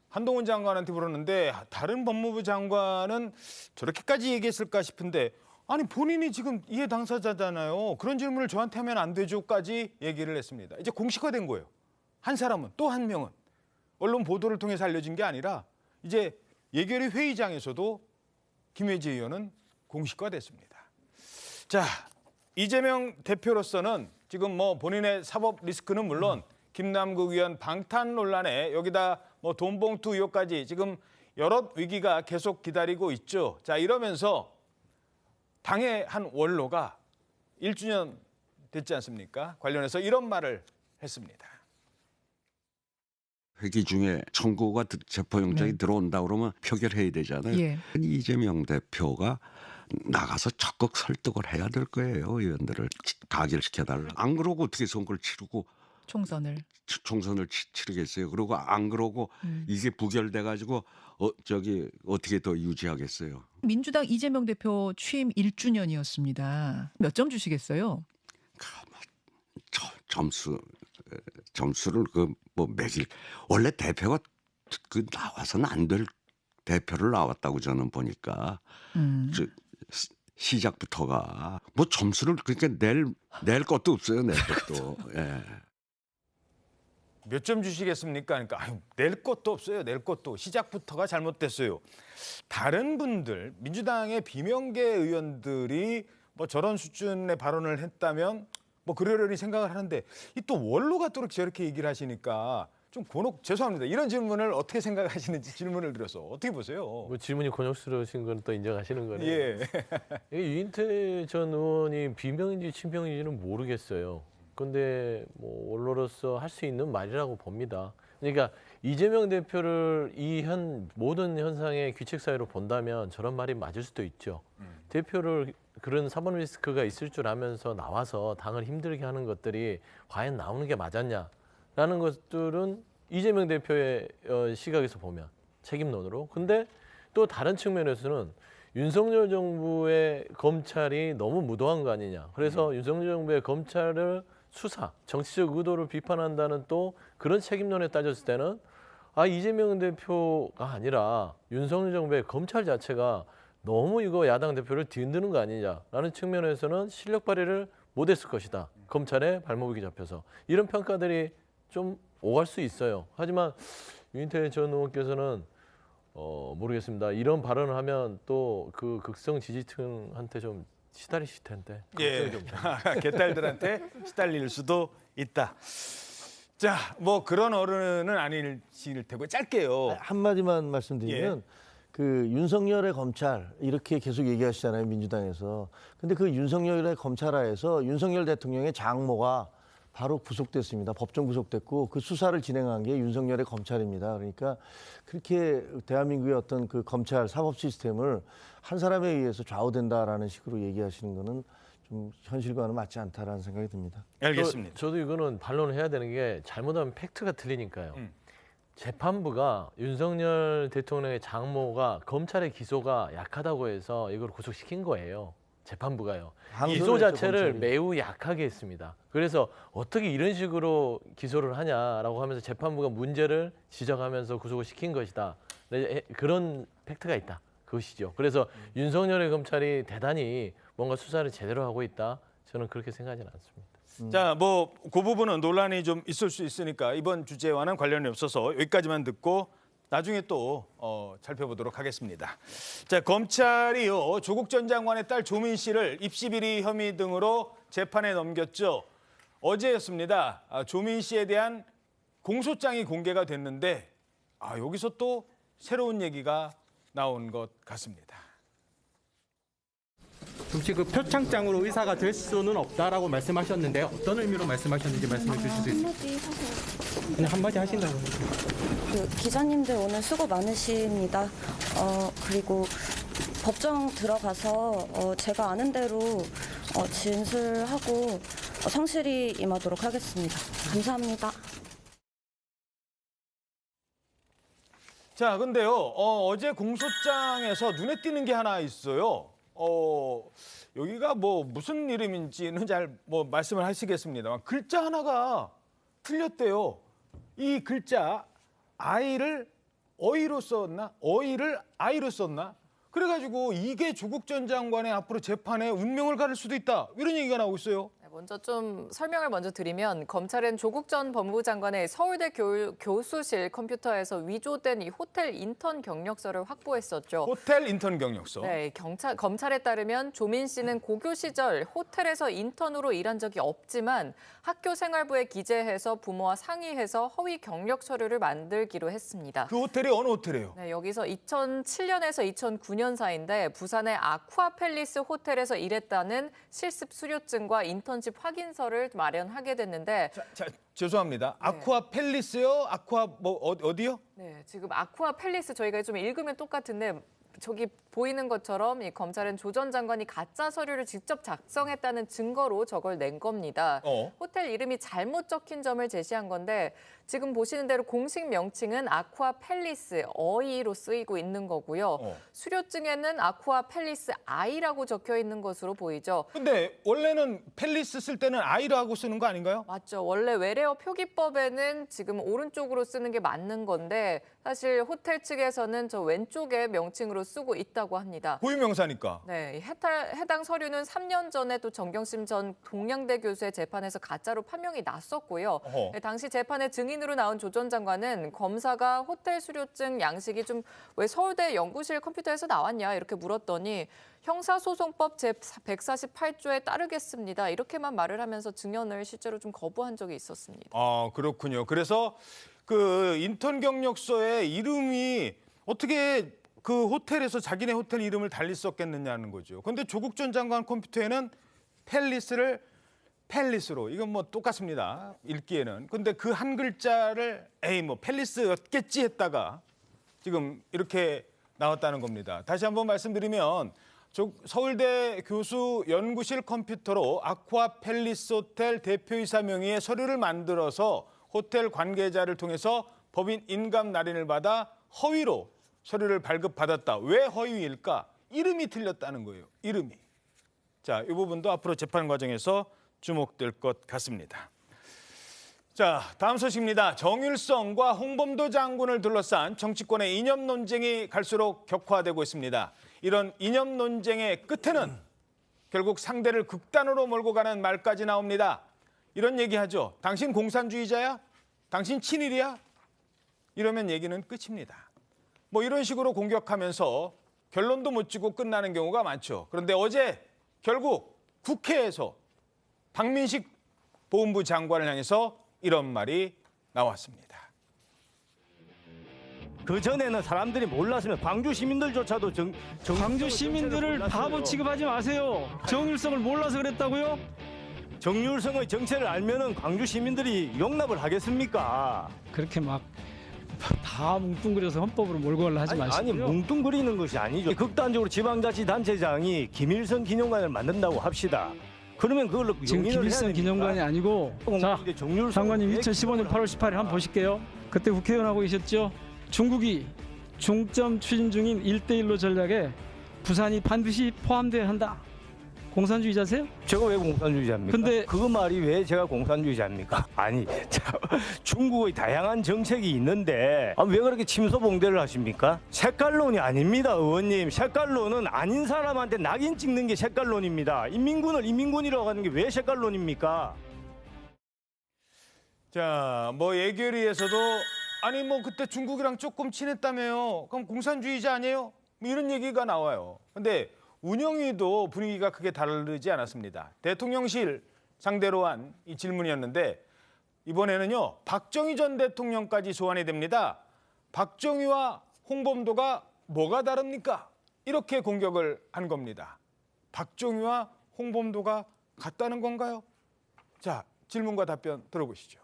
Speaker 1: 한동훈 장관한테 물었는데 다른 법무부 장관은 저렇게까지 얘기했을까 싶은데 아니 본인이 지금 이해 당사자잖아요. 그런 질문을 저한테 하면 안 되죠까지 얘기를 했습니다. 이제 공식화된 거예요. 한 사람은 또 한 명은 언론 보도를 통해서 알려진 게 아니라 이제 예결위 회의장에서도 김혜재 의원은 공식화됐습니다. 자, 이재명 대표로서는 지금 뭐 본인의 사법 리스크는 물론 김남국 의원 방탄 논란에 여기다 뭐 돈봉투 의혹까지 지금 여러 위기가 계속 기다리고 있죠. 자, 이러면서 당의 한 원로가 1주년 됐지 않습니까? 관련해서 이런 말을 했습니다.
Speaker 2: 회기 중에 청구가 체포영장이 들어온다 그러면 표결해야 되잖아요.
Speaker 5: 예.
Speaker 2: 이재명 대표가 나가서 적극 설득을 해야 될 거예요. 의원들을 가결시켜달라. 안 그러고 어떻게 선거를 치르고
Speaker 5: 총선을
Speaker 2: 치르겠어요. 그리고 안 그러고 이게 부결돼 가지고 어떻게 더 유지하겠어요.
Speaker 5: 민주당 이재명 대표 취임 1주년이었습니다. 몇 점 주시겠어요?
Speaker 2: 점수를 매길 원래 대표가 나와서는 안 될 대표를 나왔다고 저는 보니까 시작부터가 점수를 그러니까 낼 것도 없어요. 낼 것도. 예.
Speaker 1: 몇 점 주시겠습니까? 그러니까 낼 것도 없어요. 낼 것도. 시작부터가 잘못됐어요. 다른 분들 민주당의 비명계 의원들이 저런 수준의 발언을 했다면 그러려니 생각을 하는데 이 또 원로가 또 저렇게 얘기를 하시니까 좀 죄송합니다. 이런 질문을 어떻게 생각하시는지 질문을 드려서 어떻게 보세요?
Speaker 17: 질문이 곤욕스러우신 건 또 인정하시는 거네요.
Speaker 1: 예.
Speaker 17: 유인태 전 의원이 비명인지 친명인지는 모르겠어요. 근데 원로로서 할 수 있는 말이라고 봅니다. 그러니까 이재명 대표를 이 모든 현상의 규칙 사유로 본다면 저런 말이 맞을 수도 있죠. 대표를 그런 사법 리스크가 있을 줄 알면서 나와서 당을 힘들게 하는 것들이 과연 나오는 게 맞았냐라는 것들은 이재명 대표의 시각에서 보면 책임론으로. 근데 또 다른 측면에서는 윤석열 정부의 검찰이 너무 무도한 거 아니냐. 그래서 윤석열 정부의 검찰을 수사, 정치적 의도를 비판한다는 또 그런 책임론에 따졌을 때는 이재명 대표가 아니라 윤석열 정부의 검찰 자체가 너무 이거 야당 대표를 뒤흔드는 거 아니냐라는 측면에서는 실력 발휘를 못했을 것이다. 검찰의 발목이 잡혀서. 이런 평가들이 좀 오갈 수 있어요. 하지만 윤인태 전 의원께서는 모르겠습니다. 이런 발언을 하면 또 그 극성 지지층한테 좀 시달리실 텐데.
Speaker 1: 예, 개딸들한테 시달릴 수도 있다. 자, 뭐 그런 어른은 아니실 테고 짧게요.
Speaker 16: 한마디만 말씀드리면 그 윤석열의 검찰 이렇게 계속 얘기하시잖아요, 민주당에서. 근데 그 윤석열의 검찰하에서 윤석열 대통령의 장모가 바로 구속됐습니다. 법정 구속됐고 그 수사를 진행한 게 윤석열의 검찰입니다. 그러니까 그렇게 대한민국의 어떤 그 검찰 사법 시스템을 한 사람에 의해서 좌우된다라는 식으로 얘기하시는 거는 좀 현실과는 맞지 않다라는 생각이 듭니다.
Speaker 1: 알겠습니다.
Speaker 17: 저도 이거는 반론을 해야 되는 게 잘못하면 팩트가 틀리니까요. 재판부가 윤석열 대통령의 장모가 검찰의 기소가 약하다고 해서 이걸 구속시킨 거예요. 재판부가요. 기소 자체를 매우 약하게 했습니다. 그래서 어떻게 이런 식으로 기소를 하냐라고 하면서 재판부가 문제를 지적하면서 구속을 시킨 것이다. 그런 팩트가 있다. 그것이죠. 그래서 윤석열의 검찰이 대단히 뭔가 수사를 제대로 하고 있다. 저는 그렇게 생각하지는 않습니다.
Speaker 1: 자, 뭐 그 부분은 논란이 좀 있을 수 있으니까 이번 주제와는 관련이 없어서 여기까지만 듣고 나중에 또 살펴보도록 하겠습니다. 자, 검찰이요 조국 전 장관의 딸 조민 씨를 입시비리 혐의 등으로 재판에 넘겼죠. 어제였습니다. 조민 씨에 대한 공소장이 공개가 됐는데 여기서 또 새로운 얘기가 나온 것 같습니다.
Speaker 6: 혹시 그 표창장으로 의사가 될 수는 없다라고 말씀하셨는데 어떤 의미로 말씀하셨는지 말씀해 주실 수 있습니까?
Speaker 8: 한마디 하세요.
Speaker 6: 그냥 한마디 하신다고.
Speaker 8: 그 기자님들 오늘 수고 많으십니다. 그리고 법정 들어가서 제가 아는 대로 진술하고 성실히 임하도록 하겠습니다. 감사합니다.
Speaker 1: 자, 근데요 어제 공소장에서 눈에 띄는 게 하나 있어요. 여기가 뭐 무슨 이름인지는 잘 뭐 말씀을 하시겠습니다만 글자 하나가 틀렸대요. 이 글자 아이를 어이로 썼나? 어이를 아이로 썼나? 그래가지고 이게 조국 전 장관의 앞으로 재판에 운명을 가를 수도 있다. 이런 얘기가 나오고 있어요.
Speaker 20: 먼저 좀 설명을 먼저 드리면 검찰은 조국 전 법무부 장관의 서울대 교수실 컴퓨터에서 위조된 이 호텔 인턴 경력서를 확보했었죠.
Speaker 1: 호텔 인턴 경력서.
Speaker 20: 네, 검찰에 따르면 조민 씨는 고교 시절 호텔에서 인턴으로 일한 적이 없지만 학교 생활부에 기재해서 부모와 상의해서 허위 경력 서류를 만들기로 했습니다.
Speaker 1: 그 호텔이 어느 호텔이에요?
Speaker 20: 네, 여기서 2007년에서 2009년 사이인데 부산의 아쿠아 팰리스 호텔에서 일했다는 실습 수료증과 인턴십 확인서를 마련하게 됐는데
Speaker 1: 자, 죄송합니다. 아쿠아 팰리스요? 아쿠아 뭐 어디요?
Speaker 20: 네, 지금 아쿠아 팰리스 저희가 좀 읽으면 똑같은데 저기 보이는 것처럼 이 검찰은 조 전 장관이 가짜 서류를 직접 작성했다는 증거로 저걸 낸 겁니다. 호텔 이름이 잘못 적힌 점을 제시한 건데 지금 보시는 대로 공식 명칭은 아쿠아 팰리스 어이로 쓰이고 있는 거고요. 수료증에는 아쿠아 팰리스 아이라고 적혀 있는 것으로 보이죠.
Speaker 1: 근데 원래는 팰리스 쓸 때는 아이라고 쓰는 거 아닌가요?
Speaker 20: 맞죠. 원래 외래어 표기법에는 지금 오른쪽으로 쓰는 게 맞는 건데 사실 호텔 측에서는 저 왼쪽에 명칭으로 쓰고 있다고 합니다.
Speaker 1: 고유명사니까.
Speaker 20: 네, 해당 서류는 3년 전에 또 정경심 전 동양대 교수의 재판에서 가짜로 판명이 났었고요. 네, 당시 재판에 증인으로 나온 조 전 장관은 검사가 호텔 수료증 양식이 좀 왜 서울대 연구실 컴퓨터에서 나왔냐 이렇게 물었더니 형사소송법 제148조에 따르겠습니다. 이렇게만 말을 하면서 증언을 실제로 좀 거부한 적이 있었습니다.
Speaker 1: 그렇군요. 그래서 그 인턴 경력서에 이름이 어떻게 그 호텔에서 자기네 호텔 이름을 달리 썼겠느냐는 거죠. 그런데 조국 전 장관 컴퓨터에는 팰리스를 팰리스로 이건 뭐 똑같습니다. 읽기에는. 근데 그 한 글자를 에이 뭐 팰리스였겠지 했다가 지금 이렇게 나왔다는 겁니다. 다시 한번 말씀드리면 서울대 교수 연구실 컴퓨터로 아쿠아 팰리스 호텔 대표이사 명의의 서류를 만들어서 호텔 관계자를 통해서 법인 인감 날인을 받아 허위로 서류를 발급받았다. 왜 허위일까? 이름이 틀렸다는 거예요. 이름이. 자, 이 부분도 앞으로 재판 과정에서 주목될 것 같습니다. 자, 다음 소식입니다. 정일성과 홍범도 장군을 둘러싼 정치권의 이념 논쟁이 갈수록 격화되고 있습니다. 이런 이념 논쟁의 끝에는 결국 상대를 극단으로 몰고 가는 말까지 나옵니다. 이런 얘기하죠. 당신 공산주의자야? 당신 친일이야? 이러면 얘기는 끝입니다. 뭐 이런 식으로 공격하면서 결론도 못 지고 끝나는 경우가 많죠. 그런데 어제 결국 국회에서 박민식 보훈부 장관을 향해서 이런 말이 나왔습니다.
Speaker 9: 그 전에는 사람들이 몰랐으면 광주 시민들조차도
Speaker 12: 광주 시민들을 바보 취급하지 마세요. 정율성을 몰라서 그랬다고요?
Speaker 9: 정율성의 정체를 알면은 광주 시민들이 용납을 하겠습니까?
Speaker 12: 그렇게 막 다 뭉뚱그려서 헌법으로 몰고 가려 하지 마시고요.
Speaker 9: 아니 뭉뚱그리는 것이 아니죠. 극단적으로 지방자치단체장이 김일성 기념관을 만든다고 합시다. 그러면 그걸로
Speaker 12: 지금 김일성 기념관이 아니고 자 장관님 2015년 8월 18일 한번 보실게요. 그때 국회의원하고 계셨죠. 중국이 중점 추진 중인 1대1로 전략에 부산이 반드시 포함돼야 한다. 공산주의자세요?
Speaker 9: 제가 왜 공산주의자입니까? 근데 그 말이 왜 제가 공산주의자입니까? 아니 중국의 다양한 정책이 있는데 왜 그렇게 침소봉대를 하십니까? 색깔론이 아닙니다, 의원님. 색깔론은 아닌 사람한테 낙인 찍는 게 색깔론입니다. 인민군을 인민군이라고 하는 게 왜 색깔론입니까?
Speaker 1: 자, 뭐 예결위에서도 아니 뭐 그때 중국이랑 조금 친했다며요. 그럼 공산주의자 아니에요? 뭐 이런 얘기가 나와요. 근데 운영위도 분위기가 크게 다르지 않았습니다. 대통령실 상대로 한 이 질문이었는데 이번에는요. 박정희 전 대통령까지 소환이 됩니다. 박정희와 홍범도가 뭐가 다릅니까? 이렇게 공격을 한 겁니다. 박정희와 홍범도가 같다는 건가요? 자, 질문과 답변 들어보시죠.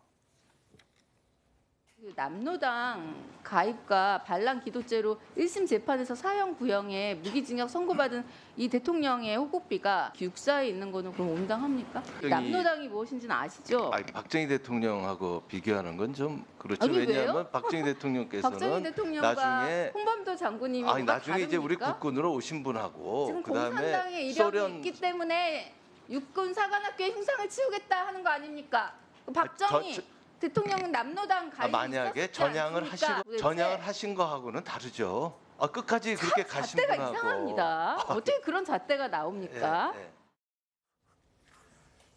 Speaker 13: 그 남로당 가입과 반란 기도죄로 1심 재판에서 사형 구형에 무기징역 선고받은 이 대통령의 호국비가 육사에 있는 거는 그럼 온당합니까? 남로당이 무엇인지는 아시죠?
Speaker 7: 아니, 박정희 대통령하고 비교하는 건 좀 그렇죠.
Speaker 13: 아니,
Speaker 7: 왜냐하면
Speaker 13: 왜요?
Speaker 7: 박정희 대통령께서는
Speaker 13: 박정희 대통령과
Speaker 7: 나중에
Speaker 13: 홍범도 장군님이
Speaker 7: 아니
Speaker 13: 뭐가
Speaker 7: 나중에 이제 우리
Speaker 13: 다릅니까?
Speaker 7: 국군으로 오신 분하고
Speaker 13: 지금
Speaker 7: 그다음에
Speaker 13: 공산당의 이력이
Speaker 7: 소련
Speaker 13: 있기 때문에 육군 사관학교에 흉상을 치우겠다 하는 거 아닙니까? 박정희 대통령은 남로당 가입이
Speaker 7: 만약에
Speaker 13: 있었지
Speaker 7: 전향을
Speaker 13: 않습니까?
Speaker 7: 하시고
Speaker 13: 도대체?
Speaker 7: 전향을 하신 거하고는 다르죠. 끝까지 그렇게 가신
Speaker 13: 잣대가
Speaker 7: 분하고
Speaker 13: 이상합니다. 어떻게 그런 잣대가 나옵니까?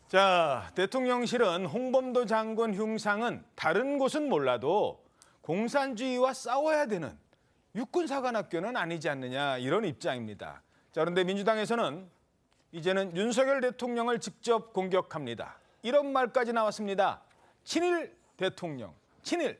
Speaker 1: 자, 대통령실은 홍범도 장군 흉상은 다른 곳은 몰라도 공산주의와 싸워야 되는 육군사관학교는 아니지 않느냐 이런 입장입니다. 자, 그런데 민주당에서는 이제는 윤석열 대통령을 직접 공격합니다. 이런 말까지 나왔습니다. 친일 대통령, 친일.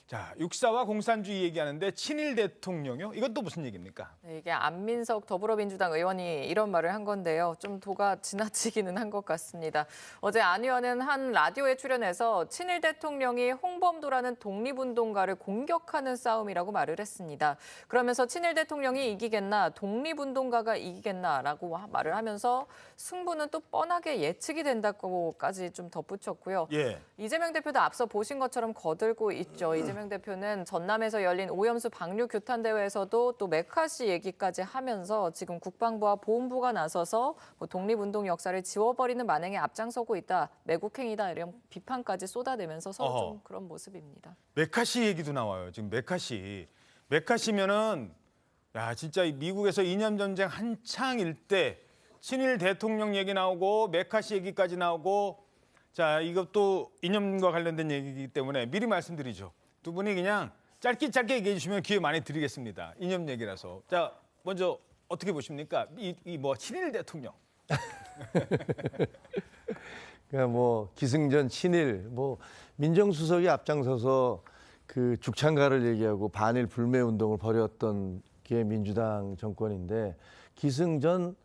Speaker 1: 자, 육사와 공산주의 얘기하는데 친일 대통령이요? 이건 또 무슨 얘기입니까?
Speaker 20: 네, 이게 안민석 더불어민주당 의원이 이런 말을 한 건데요. 좀 도가 지나치기는 한 것 같습니다. 어제 안 의원은 한 라디오에 출연해서 친일 대통령이 홍범도라는 독립운동가를 공격하는 싸움이라고 말을 했습니다. 그러면서 친일 대통령이 이기겠나 독립운동가가 이기겠나라고 말을 하면서 승부는 또 뻔하게 예측이 된다고까지 좀 덧붙였고요.
Speaker 1: 예.
Speaker 20: 이재명 대표도 앞서 보신 것처럼 거들고 있죠. 이재명 대표는 전남에서 열린 오염수 방류 규탄 대회에서도 또 메카시 얘기까지 하면서 지금 국방부와 보훈부가 나서서 뭐 독립운동 역사를 지워버리는 만행에 앞장서고 있다, 매국행위다 이런 비판까지 쏟아내면서 서로 좀 그런 모습입니다.
Speaker 1: 메카시 얘기도 나와요. 지금 메카시. 메카시면은 야 진짜 미국에서 이념 전쟁 한창일 때 친일 대통령 얘기 나오고 메카시 얘기까지 나오고 자 이것도 이념과 관련된 얘기이기 때문에 미리 말씀드리죠. 두 분이 그냥 짧게 얘기해 주시면 기회 많이 드리겠습니다. 이념 얘기라서. 자, 먼저 어떻게 보십니까? 이 뭐 친일 대통령.
Speaker 16: 그러니까 뭐 기승전 친일 뭐 민정수석이 앞장서서 그 죽창가를 얘기하고 반일 불매 운동을 벌였던 게 민주당 정권인데 기승전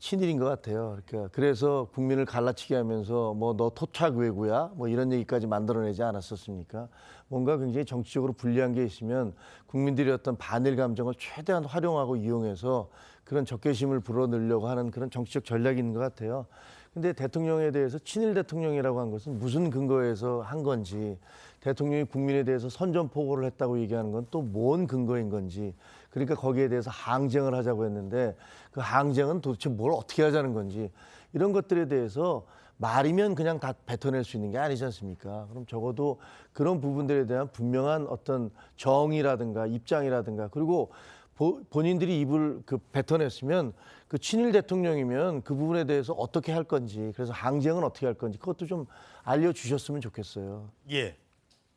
Speaker 16: 친일인 것 같아요. 그러니까 그래서 국민을 갈라치게 하면서 뭐 너 토착 외구야 뭐 이런 얘기까지 만들어내지 않았었습니까? 뭔가 굉장히 정치적으로 불리한 게 있으면 국민들이 어떤 반일 감정을 최대한 활용하고 이용해서 그런 적개심을 불어넣으려고 하는 그런 정치적 전략이 있는 것 같아요. 근데 대통령에 대해서 친일 대통령이라고 한 것은 무슨 근거에서 한 건지, 대통령이 국민에 대해서 선전포고를 했다고 얘기하는 건 또 뭔 근거인 건지, 그러니까 거기에 대해서 항쟁을 하자고 했는데 그 항쟁은 도대체 뭘 어떻게 하자는 건지, 이런 것들에 대해서 말이면 그냥 다 뱉어낼 수 있는 게 아니지 않습니까? 그럼 적어도 그런 부분들에 대한 분명한 어떤 정의라든가 입장이라든가, 그리고 본인들이 입을 뱉어냈으면 그 친일 대통령이면 그 부분에 대해서 어떻게 할 건지, 그래서 항쟁은 어떻게 할 건지 그것도 좀 알려주셨으면 좋겠어요.
Speaker 1: 예.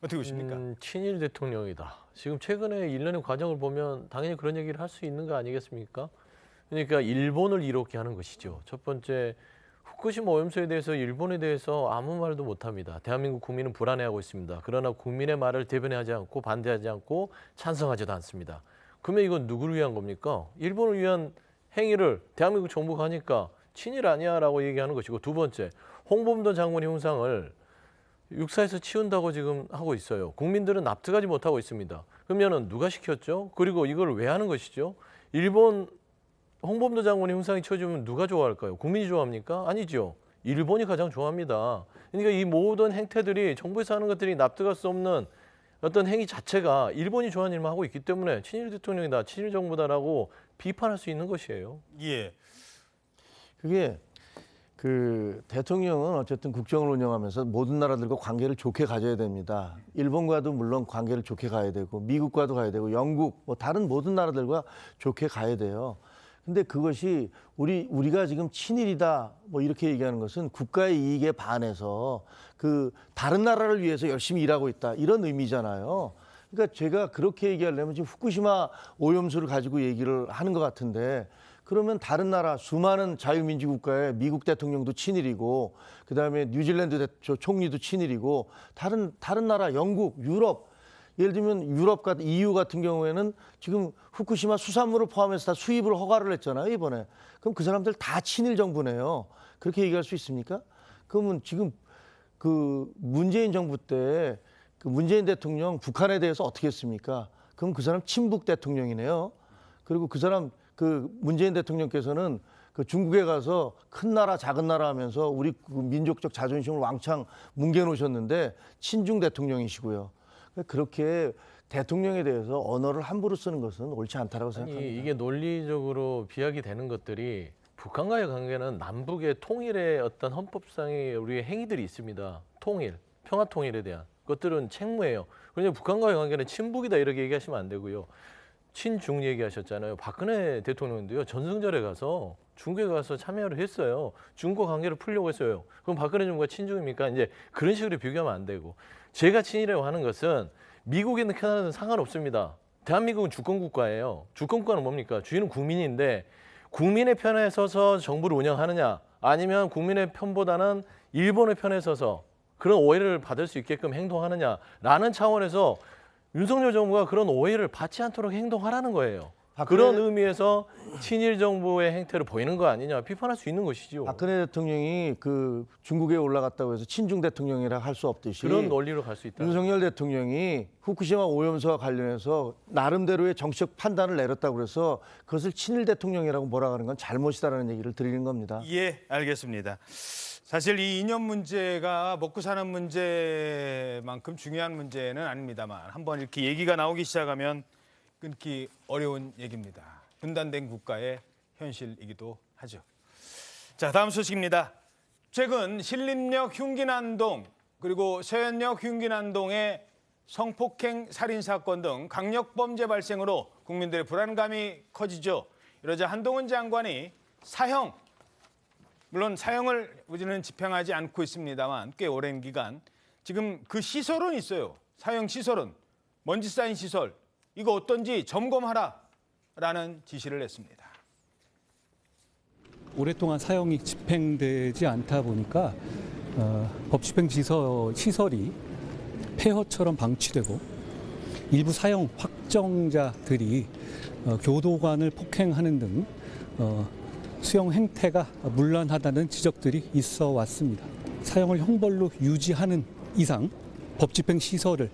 Speaker 1: 어떻게 보십니까?
Speaker 17: 친일 대통령이다. 지금 최근에 일련의 과정을 보면 당연히 그런 얘기를 할 수 있는 거 아니겠습니까? 그러니까 일본을 이롭게 하는 것이죠. 첫 번째, 후쿠시마 오염수에 대해서 일본에 대해서 아무 말도 못합니다. 대한민국 국민은 불안해하고 있습니다. 그러나 국민의 말을 대변하지 않고 반대하지 않고 찬성하지도 않습니다. 그러면 이건 누구를 위한 겁니까? 일본을 위한 행위를 대한민국 정부가 하니까 친일 아니야라고 얘기하는 것이고, 두 번째, 홍범도 장군의 형상을 육사에서 치운다고 지금 하고 있어요. 국민들은 납득하지 못하고 있습니다. 그러면은 누가 시켰죠? 그리고 이걸 왜 하는 것이죠? 일본 홍범도 장군의 형상이 치워지면 누가 좋아할까요? 국민이 좋아합니까? 아니죠. 일본이 가장 좋아합니다. 그러니까 이 모든 행태들이, 정부에서 하는 것들이 납득할 수 없는 어떤 행위 자체가 일본이 좋아하는 일만 하고 있기 때문에 친일 대통령이다, 친일 정부다라고 비판할 수 있는 것이에요.
Speaker 1: 예.
Speaker 16: 그게 그 대통령은 어쨌든 국정을 운영하면서 모든 나라들과 관계를 좋게 가져야 됩니다. 일본과도 물론 관계를 좋게 가야 되고, 미국과도 가야 되고, 영국, 뭐 다른 모든 나라들과 좋게 가야 돼요. 근데 그것이 우리가 지금 친일이다 뭐 이렇게 얘기하는 것은 국가의 이익에 반해서 그 다른 나라를 위해서 열심히 일하고 있다, 이런 의미잖아요. 그러니까 제가 그렇게 얘기하려면 지금 후쿠시마 오염수를 가지고 얘기를 하는 것 같은데, 그러면 다른 나라 수많은 자유민주 국가의 미국 대통령도 친일이고, 그다음에 뉴질랜드 총리도 친일이고, 다른 나라 영국, 유럽, 예를 들면 유럽과 EU 같은 경우에는 지금 후쿠시마 수산물을 포함해서 다 수입을 허가를 했잖아요, 이번에. 그럼 그 사람들 다 친일 정부네요. 그렇게 얘기할 수 있습니까? 그러면 지금 그 문재인 정부 때 그 문재인 대통령 북한에 대해서 어떻게 했습니까? 그럼 그 사람 친북 대통령이네요. 그리고 그 사람 그 문재인 대통령께서는 그 중국에 가서 큰 나라 작은 나라 하면서 우리 그 민족적 자존심을 왕창 뭉개놓으셨는데 친중 대통령이시고요. 그렇게 대통령에 대해서 언어를 함부로 쓰는 것은 옳지 않다라고 생각합니다.
Speaker 17: 이게 논리적으로 비약이 되는 것들이, 북한과의 관계는 남북의 통일의 어떤 헌법상의 우리의 행위들이 있습니다. 통일, 평화 통일에 대한 것들은 책무예요. 그러니 북한과의 관계는 친북이다 이렇게 얘기하시면 안 되고요. 친중 얘기하셨잖아요. 박근혜 대통령도요, 전승절에 가서 중국에 가서 참여를 했어요. 중국과 관계를 풀려고 했어요. 그럼 박근혜 정부가 친중입니까? 이제 그런 식으로 비교하면 안 되고, 제가 친일이라고 하는 것은 미국이든 캐나다든 상관없습니다. 대한민국은 주권국가예요. 주권국가는 뭡니까? 주인은 국민인데, 국민의 편에 서서 정부를 운영하느냐, 아니면 국민의 편보다는 일본의 편에 서서 그런 오해를 받을 수 있게끔 행동하느냐라는 차원에서 윤석열 정부가 그런 오해를 받지 않도록 행동하라는 거예요. 그런 의미에서 친일 정부의 행태를 보이는 거 아니냐 비판할 수 있는 것이죠.
Speaker 16: 박근혜 대통령이 그 중국에 올라갔다고 해서 친중 대통령이라 할 수 없듯이,
Speaker 17: 그런 논리로 갈 수 있다.
Speaker 16: 윤석열 대통령이 후쿠시마 오염수와 관련해서 나름대로의 정치적 판단을 내렸다고 그래서 그것을 친일 대통령이라고 몰아가는 건 잘못이다라는 얘기를 드리는 겁니다.
Speaker 1: 예, 알겠습니다. 사실 이 이념 문제가 먹고 사는 문제만큼 중요한 문제는 아닙니다만, 한번 이렇게 얘기가 나오기 시작하면 끊기 어려운 얘기입니다. 분단된 국가의 현실이기도 하죠. 자, 다음 소식입니다. 최근 신림역 흉기난동 그리고 서현역 흉기난동의 성폭행 살인 사건 등 강력범죄 발생으로 국민들의 불안감이 커지죠. 이러자 한동훈 장관이 사형, 물론 사형을 우리는 집행하지 않고 있습니다만 꽤 오랜 기간 지금 그 시설은 있어요. 사형 시설은 먼지 쌓인 시설, 이거 어떤지 점검하라라는 지시를 했습니다.
Speaker 10: 오랫동안 사형이 집행되지 않다 보니까 법집행 시설이 폐허처럼 방치되고, 일부 사형 확정자들이 교도관을 폭행하는 등 수용 행태가 문란하다는 지적들이 있어 왔습니다. 사형을 형벌로 유지하는 이상 법 집행 시설을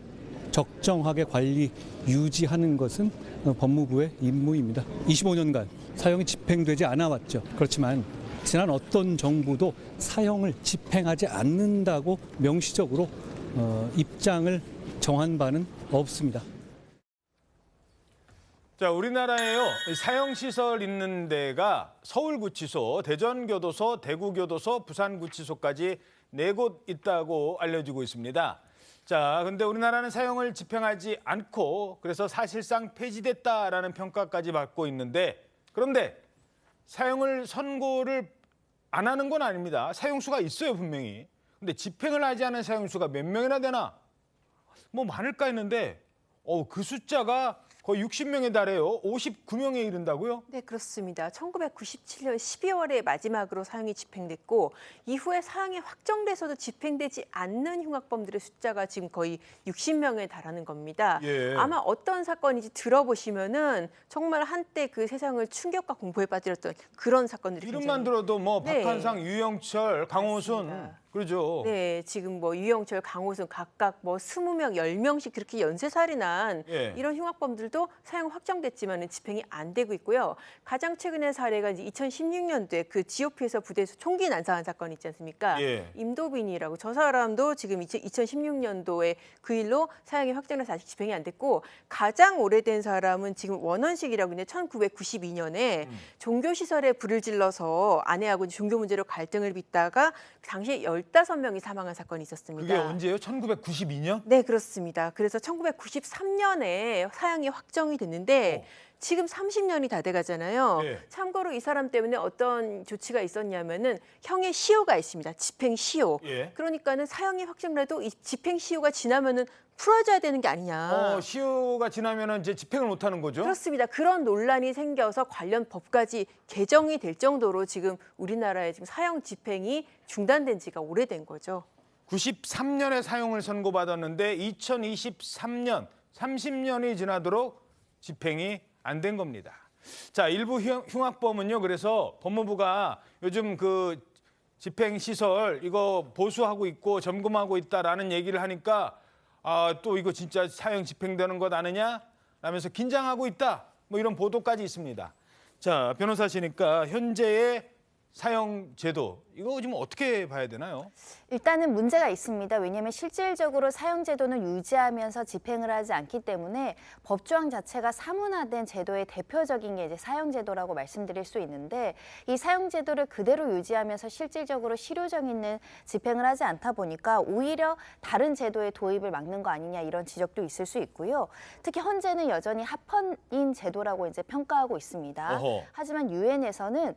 Speaker 10: 적정하게 관리 유지하는 것은 법무부의 임무입니다. 25년간 사형이 집행되지 않아 왔죠. 그렇지만 지난 어떤 정부도 사형을 집행하지 않는다고 명시적으로 입장을 정한 바는 없습니다.
Speaker 1: 자, 우리나라에요, 사형시설 있는 데가 서울구치소, 대전교도소, 대구교도소, 부산구치소까지 4곳 있다고 알려지고 있습니다. 자, 근데 우리나라는 사형을 집행하지 않고 그래서 사실상 폐지됐다라는 평가까지 받고 있는데, 그런데 사형을 선고를 안 하는 건 아닙니다. 사형수가 있어요, 분명히. 근데 집행을 하지 않은 사형수가 몇 명이나 되나? 뭐 많을까 했는데 그 숫자가 거의 60명에 달해요. 59명에 이른다고요?
Speaker 14: 네, 그렇습니다. 1997년 12월에 마지막으로 사형이 집행됐고 이후에 사형이 확정돼서도 집행되지 않는 흉악범들의 숫자가 지금 거의 60명에 달하는 겁니다.
Speaker 1: 예.
Speaker 14: 아마 어떤 사건인지 들어보시면은 정말 한때 그 세상을 충격과 공포에 빠뜨렸던 그런 사건들이
Speaker 1: 이름만 들어도 뭐
Speaker 14: 네.
Speaker 1: 박한상, 유영철, 강호순 그러죠.
Speaker 14: 네, 지금 뭐 유영철, 강호순 각각 뭐 20명, 10명씩 그렇게 연쇄살인한
Speaker 1: 예.
Speaker 14: 이런 흉악범들도 사형 확정됐지만 집행이 안 되고 있고요. 가장 최근의 사례가 이제 2016년도에 그 GOP에서 부대에서 총기 난사한 사건 있지 않습니까?
Speaker 1: 예.
Speaker 14: 임도빈이라고 저 사람도 지금 2016년도에 그 일로 사형이 확정돼서 아직 집행이 안 됐고 가장 오래된 사람은 지금 원원식이라고 있는데 1992년에 종교시설에 불을 질러서 아내하고 종교 문제로 갈등을 빚다가 당시에 15명이 사망한 사건이 있었습니다.
Speaker 1: 그게 언제예요? 1992년?
Speaker 14: 네, 그렇습니다. 그래서 1993년에 사형이 확정이 됐는데 지금 30년이 다 돼가잖아요.
Speaker 1: 네.
Speaker 14: 참고로 이 사람 때문에 어떤 조치가 있었냐면은 형의 시효가 있습니다. 집행 시효.
Speaker 1: 예.
Speaker 14: 그러니까는 사형이 확정돼도 이 집행 시효가 지나면은 풀어줘야 되는 게 아니냐.
Speaker 1: 시효가 지나면은 이제 집행을 못 하는 거죠?
Speaker 14: 그렇습니다. 그런 논란이 생겨서 관련 법까지 개정이 될 정도로 지금 우리나라에 지금 사형 집행이 중단된 지가 오래된 거죠.
Speaker 1: 93년에 사형을 선고받았는데 2023년 30년이 지나도록 집행이 안 된 겁니다. 자, 일부 흉악범은요. 그래서 법무부가 요즘 그 집행시설 이거 보수하고 있고 점검하고 있다라는 얘기를 하니까 또 이거 진짜 사형 집행되는 것 아니냐? 라면서 긴장하고 있다. 뭐 이런 보도까지 있습니다. 자, 변호사시니까 현재의 사형 제도 이거 지금 어떻게 봐야 되나요?
Speaker 11: 일단은 문제가 있습니다. 왜냐하면 실질적으로 사형 제도는 유지하면서 집행을 하지 않기 때문에 법 조항 자체가 사문화된 제도의 대표적인 게 이제 사형 제도라고 말씀드릴 수 있는데 이 사형 제도를 그대로 유지하면서 실질적으로 실효적 있는 집행을 하지 않다 보니까 오히려 다른 제도의 도입을 막는 거 아니냐 이런 지적도 있을 수 있고요. 특히 현재는 여전히 합헌인 제도라고 이제 평가하고 있습니다.
Speaker 1: 어허.
Speaker 11: 하지만 유엔에서는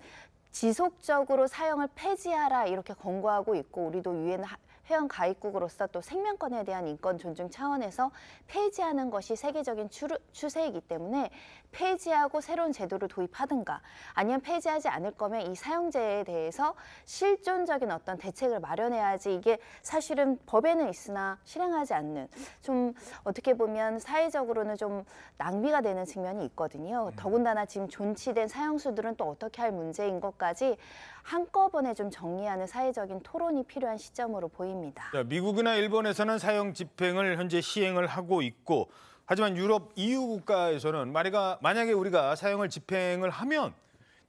Speaker 11: 지속적으로 사형을 폐지하라 이렇게 권고하고 있고 우리도 유엔 회원 가입국으로서 또 생명권에 대한 인권 존중 차원에서 폐지하는 것이 세계적인 추세이기 때문에 폐지하고 새로운 제도를 도입하든가 아니면 폐지하지 않을 거면 이 사형제에 대해서 실존적인 어떤 대책을 마련해야지 이게 사실은 법에는 있으나 실행하지 않는 좀 어떻게 보면 사회적으로는 좀 낭비가 되는 측면이 있거든요. 더군다나 지금 존치된 사형수들은 또 어떻게 할 문제인 것까지 한꺼번에 좀 정리하는 사회적인 토론이 필요한 시점으로 보입니다.
Speaker 1: 자, 미국이나 일본에서는 사형 집행을 현재 시행을 하고 있고 하지만 유럽 EU 국가에서는 만약에 우리가 사형을 집행을 하면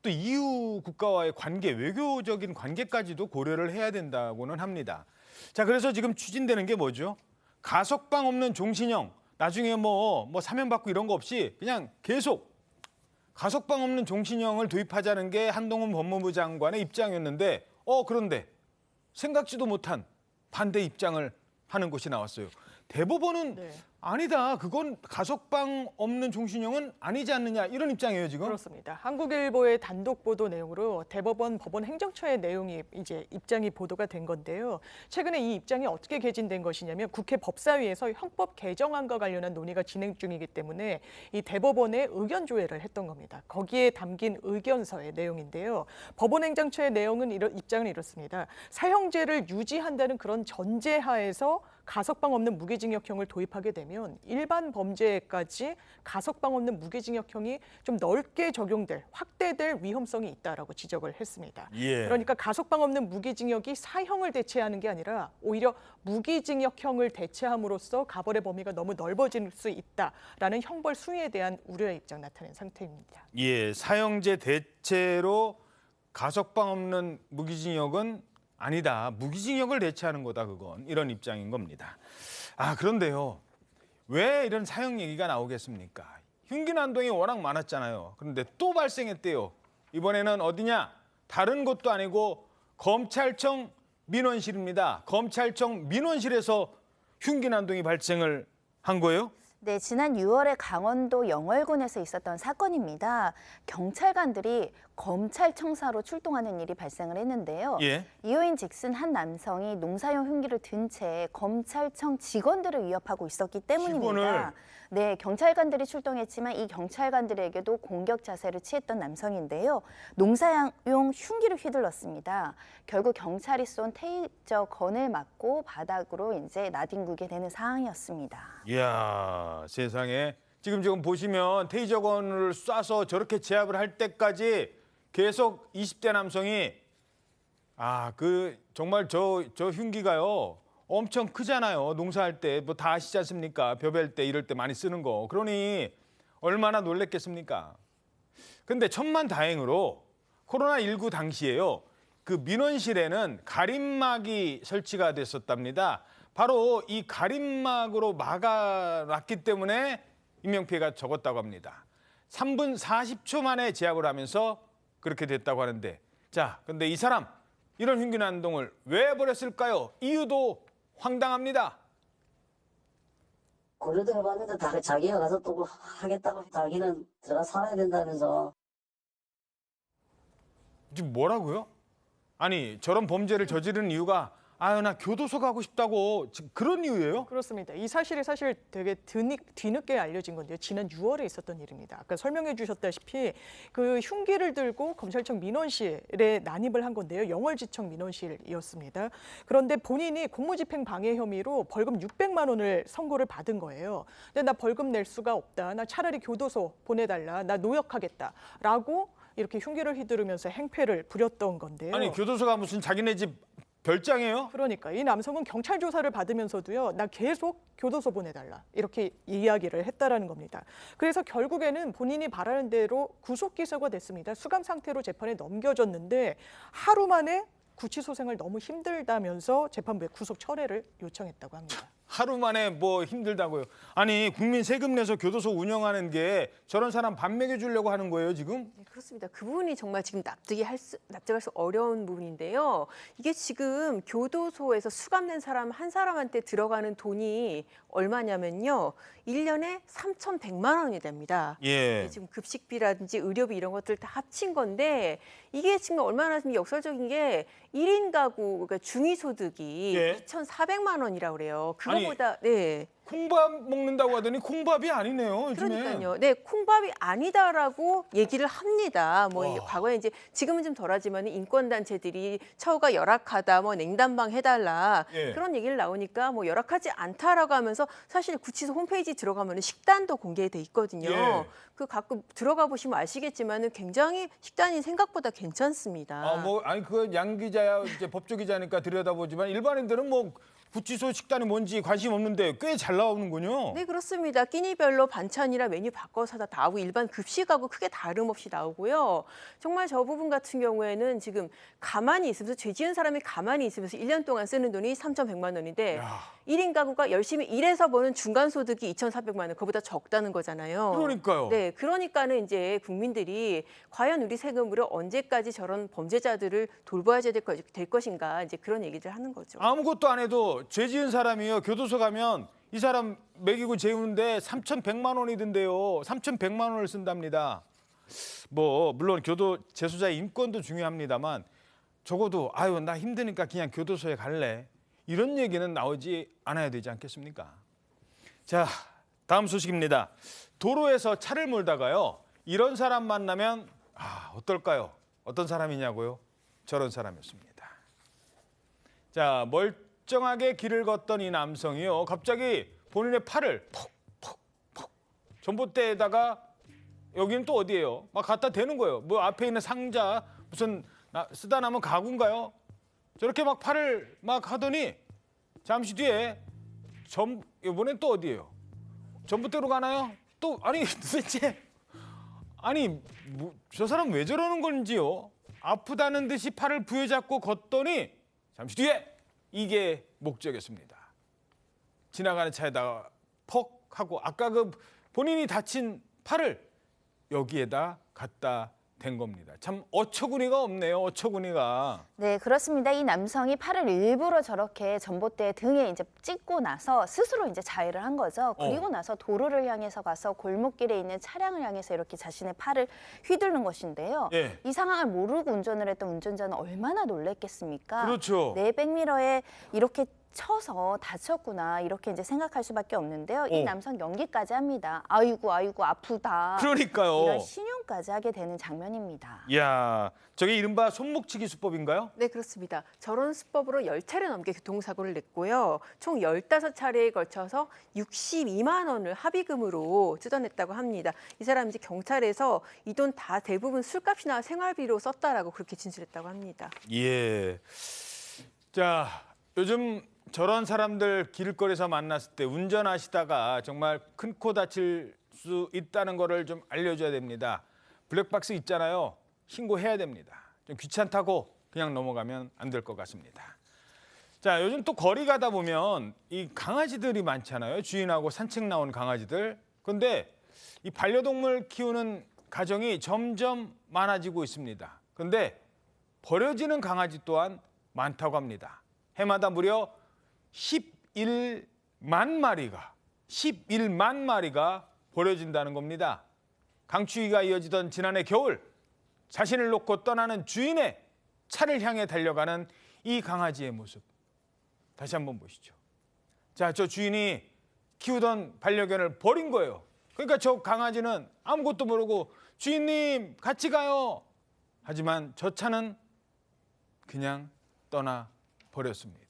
Speaker 1: 또 EU 국가와의 관계, 외교적인 관계까지도 고려를 해야 된다고는 합니다. 자, 그래서 지금 추진되는 게 뭐죠? 가석방 없는 종신형, 나중에 뭐 사면받고 이런 거 없이 그냥 계속 가석방 없는 종신형을 도입하자는 게 한동훈 법무부 장관의 입장이었는데 그런데 생각지도 못한 반대 입장을 하는 곳이 나왔어요. 대법원은 아니다. 그건 가석방 없는 종신형은 아니지 않느냐 이런 입장이에요 지금.
Speaker 15: 그렇습니다. 한국일보의 단독 보도 내용으로 대법원 법원 행정처의 내용이 이제 입장이 보도가 된 건데요. 최근에 이 입장이 어떻게 개진된 것이냐면 국회 법사위에서 형법 개정안과 관련한 논의가 진행 중이기 때문에 이 대법원에 의견 조회를 했던 겁니다. 거기에 담긴 의견서의 내용인데요. 법원 행정처의 내용은 입장은 이렇습니다. 사형제를 유지한다는 그런 전제하에서 가석방 없는 무기징역형을 도입하게 되면 일반 범죄까지 가석방 없는 무기징역형이 좀 넓게 적용될, 확대될 위험성이 있다라고 지적을 했습니다.
Speaker 1: 예.
Speaker 15: 그러니까 가석방 없는 무기징역이 사형을 대체하는 게 아니라 오히려 무기징역형을 대체함으로써 가벌의 범위가 너무 넓어질 수 있다라는 형벌 수위에 대한 우려의 입장 나타낸 상태입니다.
Speaker 1: 예, 사형제 대체로 가석방 없는 무기징역은 아니다. 무기징역을 대체하는 거다, 그건. 이런 입장인 겁니다. 그런데요. 왜 이런 사형 얘기가 나오겠습니까? 흉기 난동이 워낙 많았잖아요. 그런데 또 발생했대요. 이번에는 어디냐? 다른 곳도 아니고 검찰청 민원실입니다. 검찰청 민원실에서 흉기 난동이 발생을 한 거예요?
Speaker 11: 네, 지난 6월에 강원도 영월군에서 있었던 사건입니다. 경찰관들이 검찰청사로 출동하는 일이 발생을 했는데요.
Speaker 1: 예.
Speaker 11: 이유인즉슨 한 남성이 농사용 흉기를 든 채 검찰청 직원들을 위협하고 있었기 때문입니다.
Speaker 1: 직원을?
Speaker 11: 네, 경찰관들이 출동했지만 이 경찰관들에게도 공격 자세를 취했던 남성인데요. 농사용 흉기를 휘둘렀습니다. 결국 경찰이 쏜 테이저 건을 맞고 바닥으로 이제 나뒹구게 되는 상황이었습니다.
Speaker 1: 이야, 세상에. 지금 보시면 테이저건을 쏴서 저렇게 제압을 할 때까지 계속 20대 남성이 정말 저 흉기가요. 엄청 크잖아요. 농사할 때 뭐 다 아시지 않습니까? 벼벨 때 이럴 때 많이 쓰는 거. 그러니 얼마나 놀랬겠습니까? 근데 천만다행으로 코로나19 당시에요. 그 민원실에는 가림막이 설치가 됐었답니다. 바로 이 가림막으로 막아놨기 때문에 인명피해가 적었다고 합니다. 3분 40초 만에 제압을 하면서 그렇게 됐다고 하는데, 자, 근데 이 사람 이런 흉기 난동을 왜 벌였을까요? 이유도 황당합니다.
Speaker 3: 고려도 해봤는데 다 자기가 가서 또 하겠다고 자기는 들어가 살아야 된다면서.
Speaker 1: 지금 뭐라고요? 아니, 저런 범죄를 저지른 이유가 나 교도소 가고 싶다고, 지금 그런 이유예요?
Speaker 15: 그렇습니다. 이 사실이 사실 되게 뒤늦게 알려진 건데요. 지난 6월에 있었던 일입니다. 아까 설명해 주셨다시피 그 흉기를 들고 검찰청 민원실에 난입을 한 건데요. 영월지청 민원실이었습니다. 그런데 본인이 공무집행 방해 혐의로 벌금 600만 원을 선고를 받은 거예요. 근데 나 벌금 낼 수가 없다. 나 차라리 교도소 보내달라. 나 노역하겠다라고 이렇게 흉기를 휘두르면서 행패를 부렸던 건데요.
Speaker 1: 아니, 교도소가 무슨 자기네 집 별장이에요?
Speaker 15: 그러니까 이 남성은 경찰 조사를 받으면서도요. 나 계속 교도소 보내달라. 이렇게 이야기를 했다라는 겁니다. 그래서 결국에는 본인이 바라는 대로 구속 기소가 됐습니다. 수감 상태로 재판에 넘겨졌는데 하루 만에 구치소생활 너무 힘들다면서 재판부에 구속 철회를 요청했다고 합니다.
Speaker 1: 하루 만에 뭐 힘들다고요? 아니, 국민 세금 내서 교도소 운영하는 게 저런 사람 밥 먹여주려고 하는 거예요, 지금?
Speaker 14: 네, 그렇습니다. 그 부분이 정말 지금 납득할 수 어려운 부분인데요. 이게 지금 교도소에서 수감된 사람 한 사람한테 들어가는 돈이 얼마냐면요. 1년에 3,100만 원이 됩니다.
Speaker 1: 예.
Speaker 14: 네, 지금 급식비라든지 의료비 이런 것들 다 합친 건데 이게 지금 얼마나 좀 역설적인 게 1인 가구 그러니까 중위소득이
Speaker 1: 예.
Speaker 14: 2,400만 원이라고 그래요.
Speaker 1: 아니,
Speaker 14: 그거보다 네.
Speaker 1: 콩밥 먹는다고 하더니 콩밥이 아니네요, 요즘에.
Speaker 14: 그러니까요. 네, 콩밥이 아니다라고 얘기를 합니다. 뭐
Speaker 1: 와.
Speaker 14: 과거에 이제 지금은 좀 덜하지만 인권 단체들이 처우가 열악하다, 뭐 냉담방 해달라
Speaker 1: 예.
Speaker 14: 그런 얘기를 나오니까 뭐 열악하지 않다라고 하면서 사실 구치소 홈페이지 들어가면 식단도 공개돼 있거든요.
Speaker 1: 예.
Speaker 14: 그 가끔 들어가 보시면 아시겠지만은 굉장히 식단이 생각보다 괜찮습니다.
Speaker 1: 그 양 기자야 이제 법조 기자니까 들여다보지만 일반인들은 뭐 구치소 식단이 뭔지 관심 없는데 꽤 잘 나오는군요.
Speaker 14: 네, 그렇습니다. 끼니별로 반찬이랑 메뉴 바꿔서 다 나오고 일반 급식하고 크게 다름없이 나오고요. 정말 저 부분 같은 경우에는 지금 가만히 있으면서 죄 지은 사람이 가만히 있으면서 1년 동안 쓰는 돈이 3,100만 원인데 1인 가구가 열심히 일해서 버는 중간 소득이 2,400만 원, 그보다 적다는 거잖아요.
Speaker 1: 그러니까요.
Speaker 14: 네, 그러니까는 이제 국민들이 과연 우리 세금으로 언제까지 저런 범죄자들을 돌봐야 될 것인가 이제 그런 얘기를 하는 거죠.
Speaker 1: 아무것도 안 해도 죄 지은 사람이요. 교도소 가면 이 사람 먹이고 재우는데 3,100만 원이 든대요. 3,100만 원을 쓴답니다. 뭐 물론 교도 재소자의 인권도 중요합니다만 적어도 나 힘드니까 그냥 교도소에 갈래. 이런 얘기는 나오지 않아야 되지 않겠습니까? 자, 다음 소식입니다. 도로에서 차를 몰다가요. 이런 사람 만나면 어떨까요? 어떤 사람이냐고요? 저런 사람이었습니다. 자, 멀쩡하게 길을 걷던 이 남성이요. 갑자기 본인의 팔을 퍽 전봇대에다가 여기는 또 어디예요? 막 갖다 대는 거예요. 뭐 앞에 있는 상자 무슨 쓰다 남은 가구인가요? 저렇게 막 팔을 막 하더니 잠시 뒤에 이번엔 또 어디예요? 전봇대로 가나요? 또 아니 도대체 아니 저 사람 왜 저러는 건지요? 아프다는 듯이 팔을 부여잡고 걷더니 잠시 뒤에 이게 목적이었습니다. 지나가는 차에다가 퍽 하고 아까 그 본인이 다친 팔을 여기에다 갖다 댄 겁니다. 참 어처구니가 없네요. 어처구니가.
Speaker 11: 네, 그렇습니다. 이 남성이 팔을 일부러 저렇게 전봇대 등에 이제 찍고 나서 스스로 이제 자해를 한 거죠. 그리고 나서 도로를 향해서 가서 골목길에 있는 차량을 향해서 이렇게 자신의 팔을 휘두른 것인데요.
Speaker 1: 예.
Speaker 11: 이 상황을 모르고 운전을 했던 운전자는 얼마나 놀랬겠습니까?
Speaker 1: 그렇죠.
Speaker 11: 내 백미러에 이렇게 쳐서 다쳤구나 이렇게 이제 생각할 수밖에 없는데요. 이 남성 연기까지 합니다. 아이고 아프다.
Speaker 1: 그러니까요.
Speaker 11: 이런 신용까지 하게 되는 장면입니다.
Speaker 1: 이야, 저게 이른바 손목치기 수법인가요?
Speaker 14: 네, 그렇습니다. 저런 수법으로 10차례 넘게 교통사고를 냈고요. 총 15차례에 걸쳐서 62만 원을 합의금으로 뜯어냈다고 합니다. 이 사람 이제 경찰에서 이 돈 다 대부분 술값이나 생활비로 썼다라고 그렇게 진술했다고 합니다.
Speaker 1: 예. 자, 요즘 저런 사람들 길거리에서 만났을 때 운전하시다가 정말 큰 코 다칠 수 있다는 거를 좀 알려줘야 됩니다. 블랙박스 있잖아요. 신고해야 됩니다. 좀 귀찮다고 그냥 넘어가면 안 될 것 같습니다. 자, 요즘 또 거리 가다 보면 이 강아지들이 많잖아요. 주인하고 산책 나온 강아지들. 근데 이 반려동물 키우는 가정이 점점 많아지고 있습니다. 근데 버려지는 강아지 또한 많다고 합니다. 해마다 무려 11만 마리가 버려진다는 겁니다. 강추위가 이어지던 지난해 겨울 자신을 놓고 떠나는 주인의 차를 향해 달려가는 이 강아지의 모습. 다시 한번 보시죠. 자, 저 주인이 키우던 반려견을 버린 거예요. 그러니까 저 강아지는 아무것도 모르고 주인님 같이 가요. 하지만 저 차는 그냥 떠나 버렸습니다.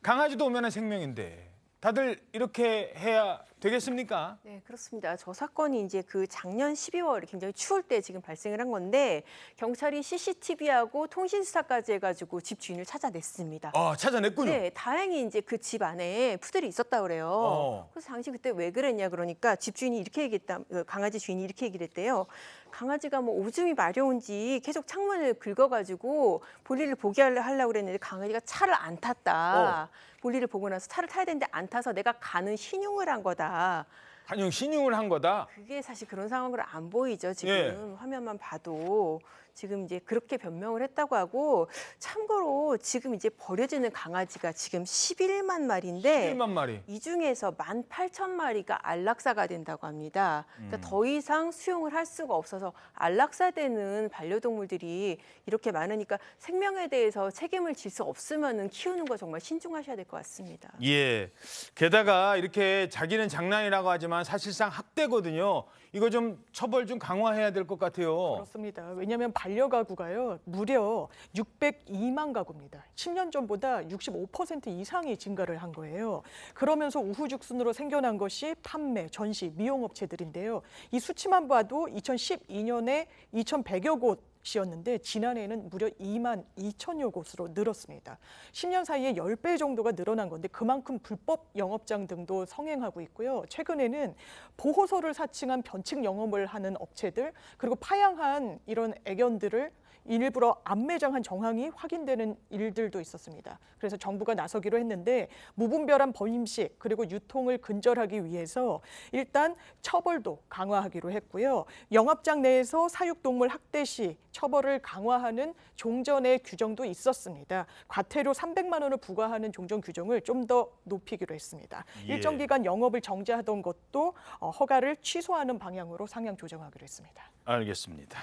Speaker 1: 강아지도 오면은 생명인데 다들 이렇게 해야 되겠습니까?
Speaker 14: 네, 그렇습니다. 저 사건이 이제 그 작년 12월 굉장히 추울 때 지금 발생을 한 건데 경찰이 CCTV하고 통신수사까지 해가지고 집 주인을 찾아냈습니다.
Speaker 1: 아, 찾아냈군요.
Speaker 14: 네, 다행히 이제 그 집 안에 푸들이 있었다 그래요. 그래서 당시 그때 왜 그랬냐 그러니까 집 주인이 이렇게 얘기했다. 강아지 주인이 이렇게 얘기를 했대요. 강아지가 뭐 오줌이 마려운지 계속 창문을 긁어가지고 볼일을 보게 하려고 그랬는데 강아지가 차를 안 탔다. 볼일을 보고 나서 차를 타야 되는데 안 타서 내가 가는 신용을 한 거다.
Speaker 1: 가는 신용을 한 거다?
Speaker 14: 그게 사실 그런 상황으로 안 보이죠. 지금 화면만 봐도. 지금 이제 그렇게 변명을 했다고 하고 참고로 지금 이제 버려지는 강아지가 지금 11만 마리인데
Speaker 1: 11만 마리.
Speaker 14: 이 중에서 18,000마리가 안락사가 된다고 합니다. 그러니까 더 이상 수용을 할 수가 없어서 안락사되는 반려동물들이 이렇게 많으니까 생명에 대해서 책임을 질 수 없으면은 키우는 거 정말 신중하셔야 될 것 같습니다.
Speaker 1: 예. 게다가 이렇게 자기는 장난이라고 하지만 사실상 학대거든요. 이거 좀 처벌 좀 강화해야 될 것 같아요.
Speaker 15: 그렇습니다. 왜냐하면 반려가구가요 무려 602만 가구입니다. 10년 전보다 65% 이상이 증가를 한 거예요. 그러면서 우후죽순으로 생겨난 것이 판매, 전시, 미용업체들인데요. 이 수치만 봐도 2012년에 2,100여 곳이었는데 지난해에는 무려 2만 2천여 곳으로 늘었습니다. 10년 사이에 10배 정도가 늘어난 건데 그만큼 불법 영업장 등도 성행하고 있고요. 최근에는 보호소를 사칭한 변칙 영업을 하는 업체들 그리고 파양한 이런 애견들을 일부러 안매장한 정황이 확인되는 일들도 있었습니다. 그래서 정부가 나서기로 했는데 무분별한 번식 그리고 유통을 근절하기 위해서 일단 처벌도 강화하기로 했고요. 영업장 내에서 사육동물 학대 시 처벌을 강화하는 종전의 규정도 있었습니다. 과태료 300만 원을 부과하는 종전 규정을 좀 더 높이기로 했습니다. 일정 기간 영업을 정지하던 것도 허가를 취소하는 방향으로 상향 조정하기로 했습니다.
Speaker 1: 알겠습니다.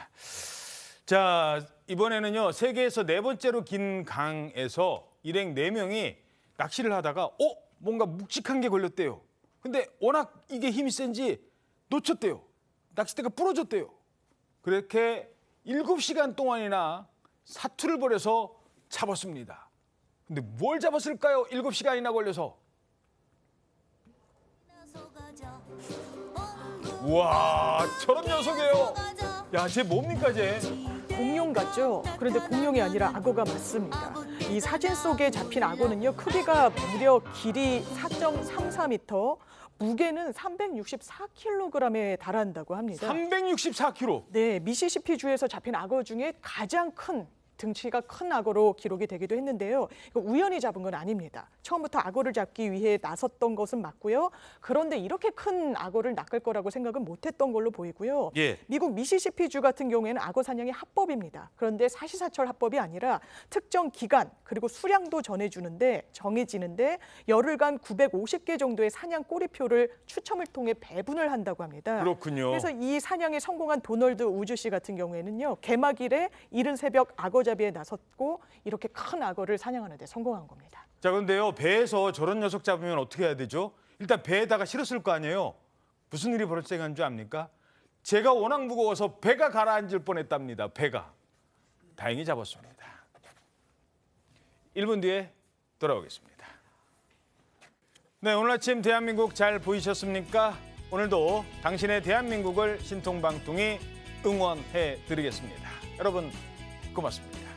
Speaker 1: 자, 이번에는요. 세계에서 4번째로 긴 강에서 일행 4명이 낚시를 하다가 뭔가 묵직한 게 걸렸대요. 근데 워낙 이게 힘이 센지 놓쳤대요. 낚싯대가 부러졌대요. 그렇게 7시간 동안이나 사투를 벌여서 잡았습니다. 근데 뭘 잡았을까요? 7시간이나 걸려서. 우와, 저런 녀석이에요. 야, 쟤 뭡니까, 쟤?
Speaker 15: 공룡 같죠? 그런데 공룡이 아니라 악어가 맞습니다. 이 사진 속에 잡힌 악어는요, 크기가 무려 길이 4.34m, 무게는 364kg에 달한다고 합니다.
Speaker 1: 364kg?
Speaker 15: 네, 미시시피주에서 잡힌 악어 중에 가장 큰 등치가 큰 악어로 기록이 되기도 했는데요. 이거 우연히 잡은 건 아닙니다. 처음부터 악어를 잡기 위해 나섰던 것은 맞고요. 그런데 이렇게 큰 악어를 낚을 거라고 생각은 못했던 걸로 보이고요.
Speaker 1: 예.
Speaker 15: 미국 미시시피주 같은 경우에는 악어 사냥이 합법입니다. 그런데 사시사철 합법이 아니라 특정 기간 그리고 수량도 정해지는데 열흘간 950개 정도의 사냥 꼬리표를 추첨을 통해 배분을 한다고 합니다.
Speaker 1: 그렇군요.
Speaker 15: 그래서 이 사냥에 성공한 도널드 우즈 씨 같은 경우에는요. 개막일에 이른 새벽 악어잡이에 나섰고 이렇게 큰 악어를 사냥하는 데 성공한 겁니다.
Speaker 1: 자, 그런데요, 배에서 저런 녀석 잡으면 어떻게 해야 되죠? 일단 배에다가 실었을 거 아니에요? 무슨 일이 벌어진 줄 압니까? 제가 워낙 무거워서 배가 가라앉을 뻔했답니다. 배가. 다행히 잡았습니다. 1분 뒤에 돌아오겠습니다. 네, 오늘 아침 대한민국 잘 보이셨습니까? 오늘도 당신의 대한민국을 신통방통이 응원해 드리겠습니다. 여러분 고맙습니다.